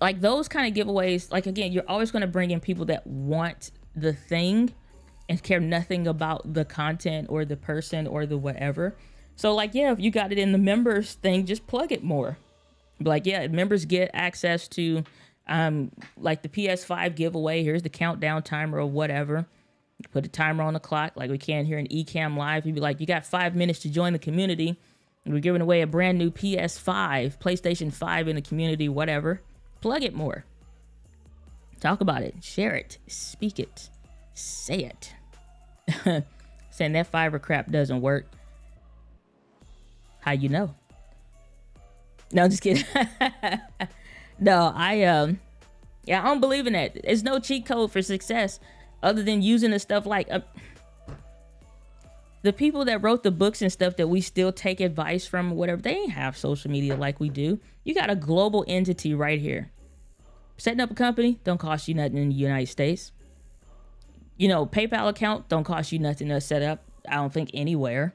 like those kind of giveaways, like again, you're always going to bring in people that want the thing and care nothing about the content or the person or the whatever. So like, yeah, if you got it in the members thing, just plug it more. Like, yeah, members get access to like the PS5 giveaway. Here's the countdown timer or whatever. Put a timer on the clock like we can here in Ecamm Live. You'd be like, you got 5 minutes to join the community. We're giving away a brand new PS5, PlayStation 5 in the community, whatever. Plug it more. Talk about it. Share it. Speak it. Say it. Saying that fiber crap doesn't work. How you know? No, I'm just kidding. No, I don't believe in that. There's no cheat code for success other than using the stuff like the people that wrote the books and stuff that we still take advice from or whatever. They ain't have social media like we do. You got a global entity right here. Setting up a company don't cost you nothing in the United States. You know, PayPal account don't cost you nothing to set up. I don't think anywhere.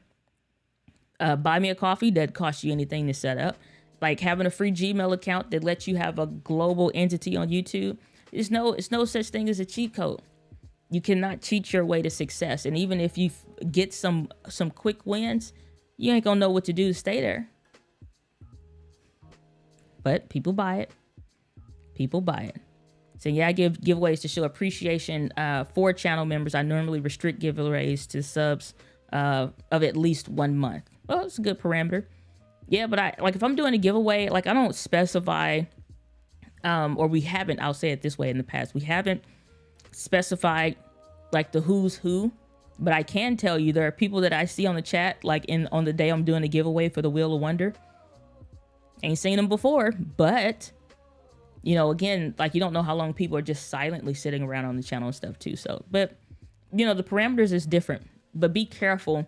Buy me a coffee doesn't cost you anything to set up. Like having a free Gmail account that lets you have a global entity on YouTube. It's no such thing as a cheat code. You cannot cheat your way to success. And even if you get some quick wins, you ain't gonna know what to do to stay there. But people buy it. People buy it. So yeah, I give giveaways to show appreciation for channel members. I normally restrict giveaways to subs of at least 1 month. Well, it's a good parameter. Yeah, but if I'm doing a giveaway, like I don't specify, or we haven't, I'll say it this way in the past, we haven't specified like the who's who, but I can tell you there are people that I see on the chat, like on the day I'm doing a giveaway for the Wheel of Wonder. Ain't seen them before, but you know, again, like you don't know how long people are just silently sitting around on the channel and stuff too. So, but you know, the parameters is different, but be careful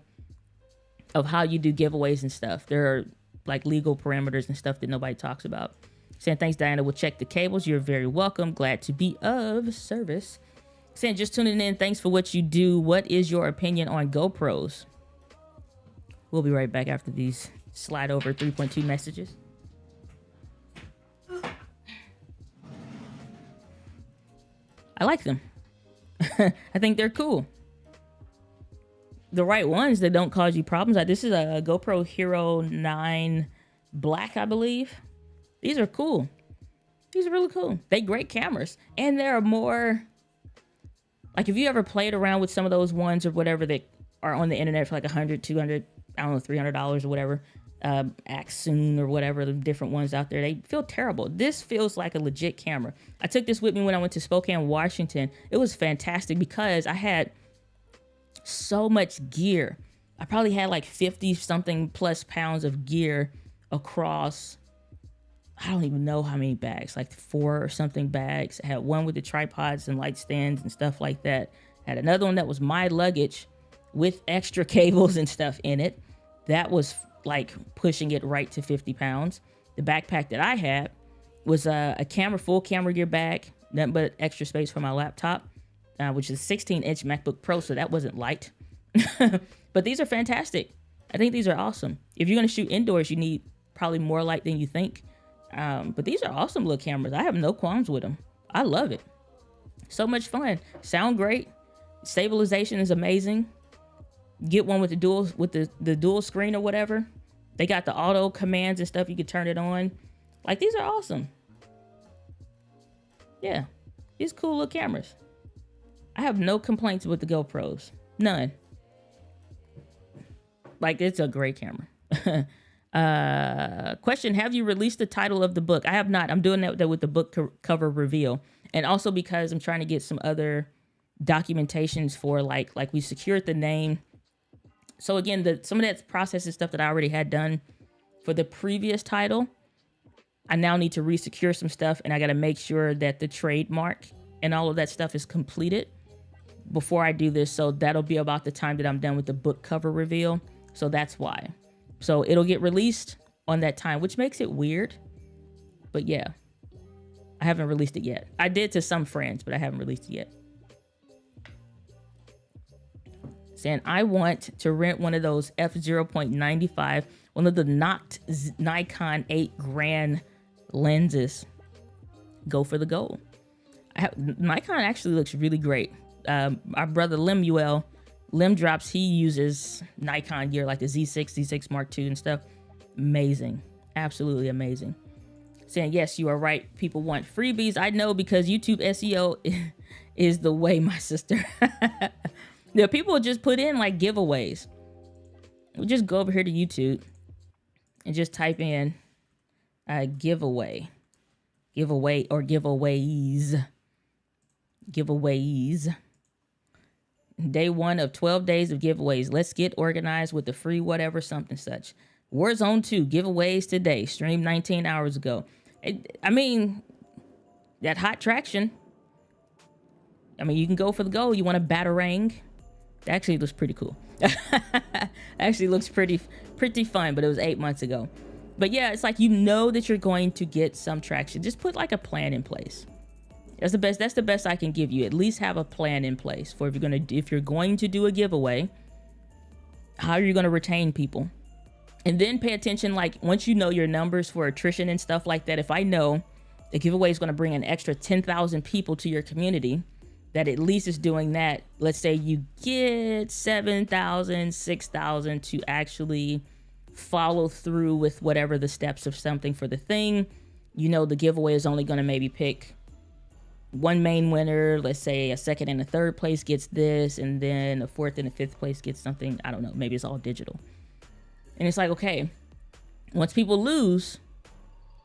of how you do giveaways and stuff. There are like legal parameters and stuff that nobody talks about. Saying thanks, Diana. We'll check the cables. You're very welcome. Glad to be of service. Saying just tuning in. Thanks for what you do. What is your opinion on GoPros? We'll be right back after these slide over 3.2 messages. I like them. I think they're cool. The right ones that don't cause you problems. This is a GoPro Hero 9 Black, I believe. These are cool. These are really cool. They great cameras. And there are more, like if you ever played around with some of those ones or whatever that are on the internet for like 100, 200, I don't know, $300 or whatever, Axoon or whatever, the different ones out there, they feel terrible. This feels like a legit camera. I took this with me when I went to Spokane, Washington. It was fantastic because I had so much gear. I probably had like 50 something plus pounds of gear across, I don't even know how many bags, like 4 or something bags. I had one with the tripods and light stands and stuff like that. I had another one that was my luggage with extra cables and stuff in it. That was like pushing it right to 50 pounds. The backpack that I had was a full camera gear bag, nothing but extra space for my laptop, which is a 16-inch MacBook Pro, so that wasn't light. But these are fantastic. I think these are awesome. If you're going to shoot indoors, you need probably more light than you think. But these are awesome little cameras. I have no qualms with them. I love it. So much fun. Sound great. Stabilization is amazing. Get one with the dual screen or whatever. They got the auto commands and stuff. You can turn it on. Like, these are awesome. Yeah. These cool little cameras. I have no complaints with the GoPros. None. Like, it's a great camera. Question, have you released the title of the book? I have not. I'm doing that with the book cover reveal. And also because I'm trying to get some other documentations for like we secured the name. So again, some of that process is stuff that I already had done for the previous title. I now need to resecure some stuff, and I got to make sure that the trademark and all of that stuff is completed before I do this. So that'll be about the time that I'm done with the book cover reveal. So that's why. So it'll get released on that time, which makes it weird. But yeah, I haven't released it yet. I did to some friends, but I haven't released it yet. Saying I want to rent one of those f0.95, one of the Nikon 8 grand lenses. Go for the gold. Nikon actually looks really great. Our brother Lemuel, Drops, he uses Nikon gear like the Z6, Z6 Mark II and stuff. Amazing. Absolutely amazing. Saying, yes, you are right. People want freebies. I know, because YouTube SEO is the way, my sister. Yeah, people just put in like giveaways. We just go over here to YouTube and just type in giveaway or giveaways. Day 1 of 12 days of giveaways. Let's get organized with the free whatever something such. Warzone 2 giveaways today. Streamed 19 hours ago. I mean, that hot traction. I mean, you can go for the goal. You want a batarang. It actually looks pretty cool. Actually looks pretty fun, but it was 8 months ago. But yeah, it's like, you know that you're going to get some traction. Just put like a plan in place. That's the best I can give you. At least have a plan in place for if you're going to do a giveaway, how are you going to retain people? And then pay attention, like once you know your numbers for attrition and stuff like that, if I know the giveaway is going to bring an extra 10,000 people to your community, that at least is doing that. Let's say you get 7,000, 6,000 to actually follow through with whatever the steps of something for the thing. You know, the giveaway is only going to maybe pick one main winner, let's say a second and a third place gets this, and then a fourth and a fifth place gets something. I don't know. Maybe it's all digital. And it's like, okay, once people lose,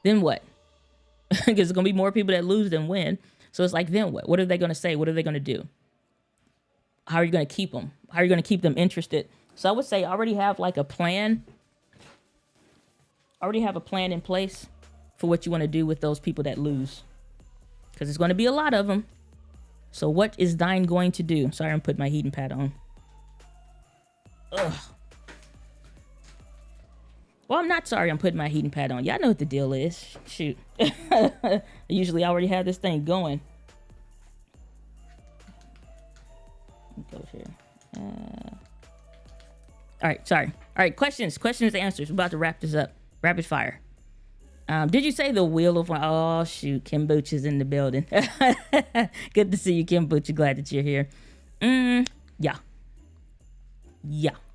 then what? Because there's going to be more people that lose than win. So it's like, then what? What are they going to say? What are they going to do? How are you going to keep them? How are you going to keep them interested? So I would say I already have like a plan. Already have a plan in place for what you want to do with those people that lose. Because there's going to be a lot of them. So what is Dine going to do? Sorry, I'm putting my heating pad on. Ugh. Well, I'm not sorry I'm putting my heating pad on. Y'all know what the deal is. Shoot. I usually already have this thing going. Go here. All right, sorry. All right, questions, answers. We're about to wrap this up. Rapid fire. Did you say the wheel of... Oh, shoot. Kim Booch is in the building. Good to see you, Kim Booch. Glad that you're here. Yeah.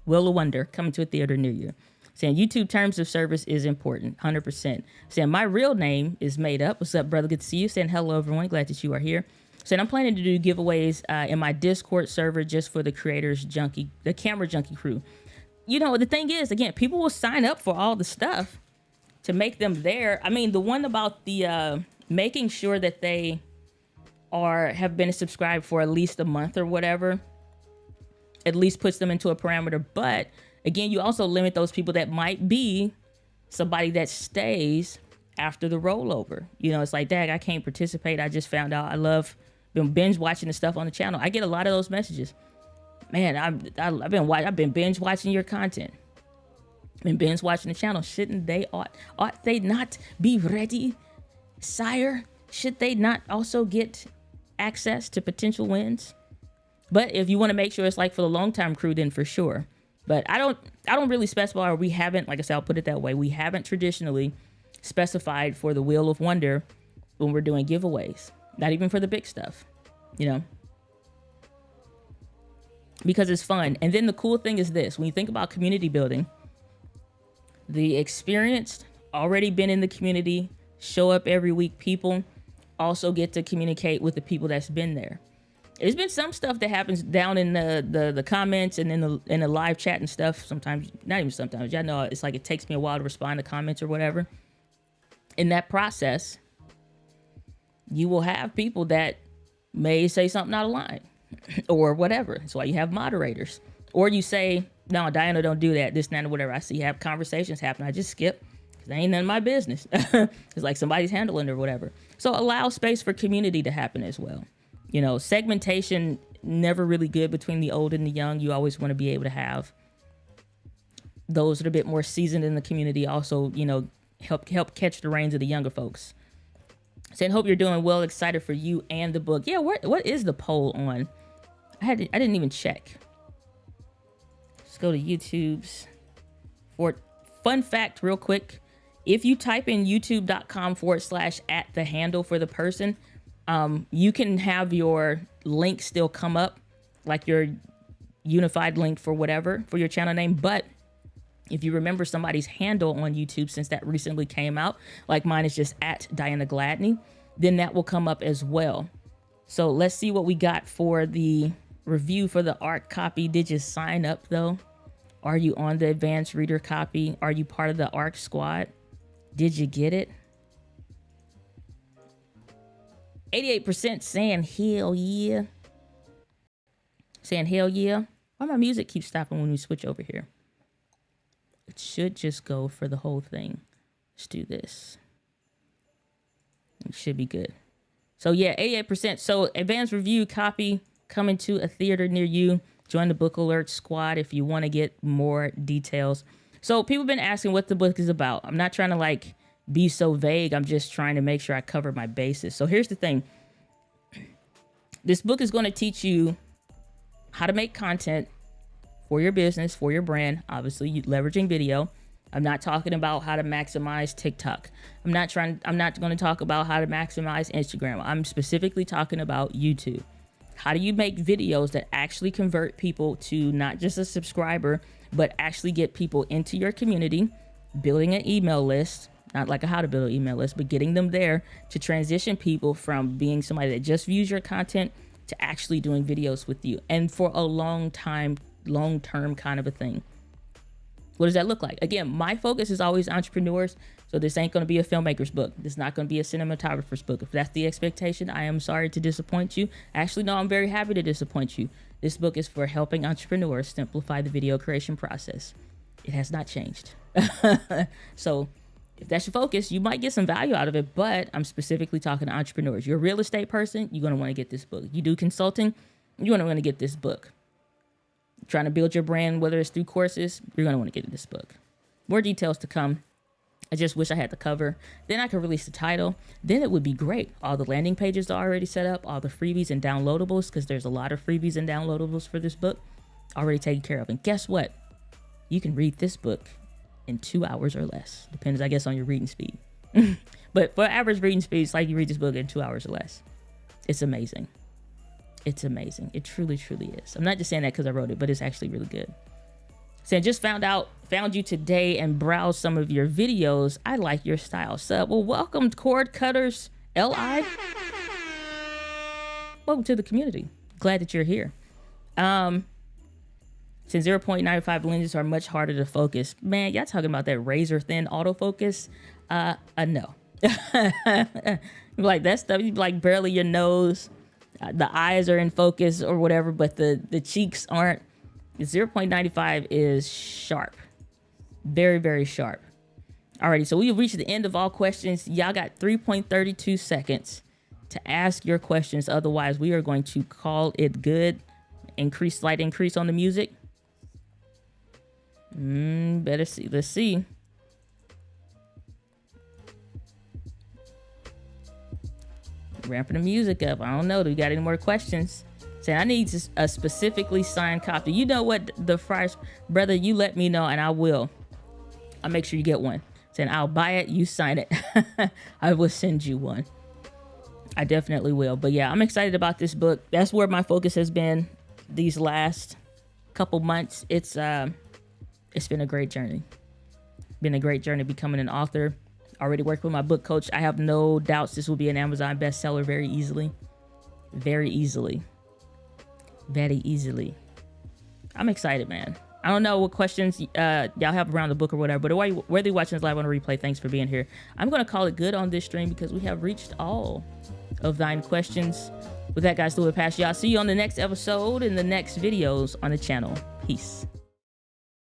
Wheel of Wonder coming to a theater near you. Saying YouTube terms of service is important. 100%. Saying my real name is made up. What's up, brother? Good to see you. Saying hello, everyone. Glad that you are here. Saying I'm planning to do giveaways in my Discord server just for the the camera junkie crew. You know, the thing is, again, people will sign up for all the stuff to make them there. I mean, the one about the making sure that they have been subscribed for at least a month or whatever, at least puts them into a parameter. But again, you also limit those people that might be somebody that stays after the rollover. You know, it's like, dang, I can't participate. I just found out. Been binge watching the stuff on the channel. I get a lot of those messages. Man, I've been binge watching your content. Been binge watching the channel. Shouldn't they ought they not be ready, sire? Should they not also get access to potential wins? But if you want to make sure it's like for the long time crew, then for sure. But I don't really specify, or we haven't, like I said, I'll put it that way. We haven't traditionally specified for the Wheel of Wonder when we're doing giveaways. Not even for the big stuff, you know, because it's fun. And then the cool thing is this: when you think about community building, the experienced, already been in the community, show up every week people also get to communicate with the people that's been there. There's been some stuff that happens down in the comments and in the live chat and stuff. Sometimes, not even sometimes, y'all know it's like it takes me a while to respond to comments or whatever. In that process, you will have people that may say something out of line or whatever. That's why you have moderators. Or you say, no, Diana, don't do that, this, and that, or whatever. I see you have conversations happen. I just skip because that ain't none of my business. It's like somebody's handling it or whatever. So allow space for community to happen as well. You know, segmentation, never really good between the old and the young. You always want to be able to have those that are a bit more seasoned in the community also, you know, help catch the reins of the younger folks. Saying, hope you're doing well. Excited for you and the book. Yeah, what is the poll on? I didn't even check. Let's go to YouTube's. For fun fact, real quick, if you type in youtube.com/@ the handle for the person, you can have your link still come up, like your unified link for whatever for your channel name. But if you remember somebody's handle on YouTube, since that recently came out, like mine is just @Diana Gladney, then that will come up as well. So let's see what we got for the review for the ARC copy. Did you sign up though? Are you on the advanced reader copy? Are you part of the ARC squad? Did you get it? 88% saying hell yeah. Saying hell yeah. Why my music keeps stopping when we switch over here? It should just go for the whole thing. Let's do this. It should be good. So yeah, 88%. So advanced review copy coming to a theater near you. Join the Book Alert squad if you want to get more details. So people have been asking what the book is about. I'm not trying to like be so vague. I'm just trying to make sure I cover my bases. So here's the thing. This book is going to teach you how to make content for your business, for your brand, obviously leveraging video. I'm not talking about how to maximize TikTok. I'm not going to talk about how to maximize Instagram. I'm specifically talking about YouTube. How do you make videos that actually convert people to not just a subscriber, but actually get people into your community, building an email list, not like a how to build an email list, but getting them there to transition people from being somebody that just views your content to actually doing videos with you, and for a long term kind of a thing. What does that look like? Again, my focus is always entrepreneurs. So this ain't going to be a filmmaker's book. This is not going to be a cinematographer's book. If that's the expectation, I am sorry to disappoint you. Actually, no, I'm very happy to disappoint you. This book is for helping entrepreneurs simplify the video creation process. It has not changed. So if that's your focus, you might get some value out of it, but I'm specifically talking to entrepreneurs. You're a real estate person, you're going to want to get this book. You do consulting, you're going to want to get this book. Trying to build your brand, whether it's through courses, you're going to want to get this book. More details to come. I just wish I had the cover. Then I could release the title. Then it would be great. All the landing pages are already set up, all the freebies and downloadables, because there's a lot of freebies and downloadables for this book already taken care of. And guess what? You can read this book in 2 hours or less. Depends, I guess, on your reading speed. But for average reading speed, it's like you read this book in 2 hours or less. It's amazing. It's amazing. It truly, truly is. I'm not just saying that because I wrote it, but it's actually really good. Saying just found you today and browsed some of your videos. I like your style. Sub. Well, welcome, Cord Cutters LI. Welcome to the community. Glad that you're here. Since 0.95 lenses are much harder to focus, man, y'all talking about that razor thin autofocus? No. Like that stuff, you like barely your nose. The eyes are in focus or whatever, but the cheeks aren't. 0.95 is sharp. Very, very sharp. Alrighty, so we've reached the end of all questions. Y'all got 3.32 seconds to ask your questions. Otherwise, we are going to call it good. Slight increase on the music. Better see. Let's see. Ramping the music up. I don't know. Do we got any more questions? Saying I need a specifically signed copy. You know what, the Friars, brother, you let me know and I will. I'll make sure you get one. Saying I'll buy it, you sign it. I will send you one. I definitely will. But yeah, I'm excited about this book. That's where my focus has been these last couple months. It's been a great journey. Been a great journey becoming an author. Already worked with my book coach. I have no doubts this will be an Amazon bestseller very easily. Very easily. Very easily. I'm excited, man. I don't know what questions y'all have around the book or whatever, but whether you're watching this live on a replay, thanks for being here. I'm going to call it good on this stream because we have reached all of thine questions. With that, guys, do it past y'all. See you on the next episode and the next videos on the channel. Peace.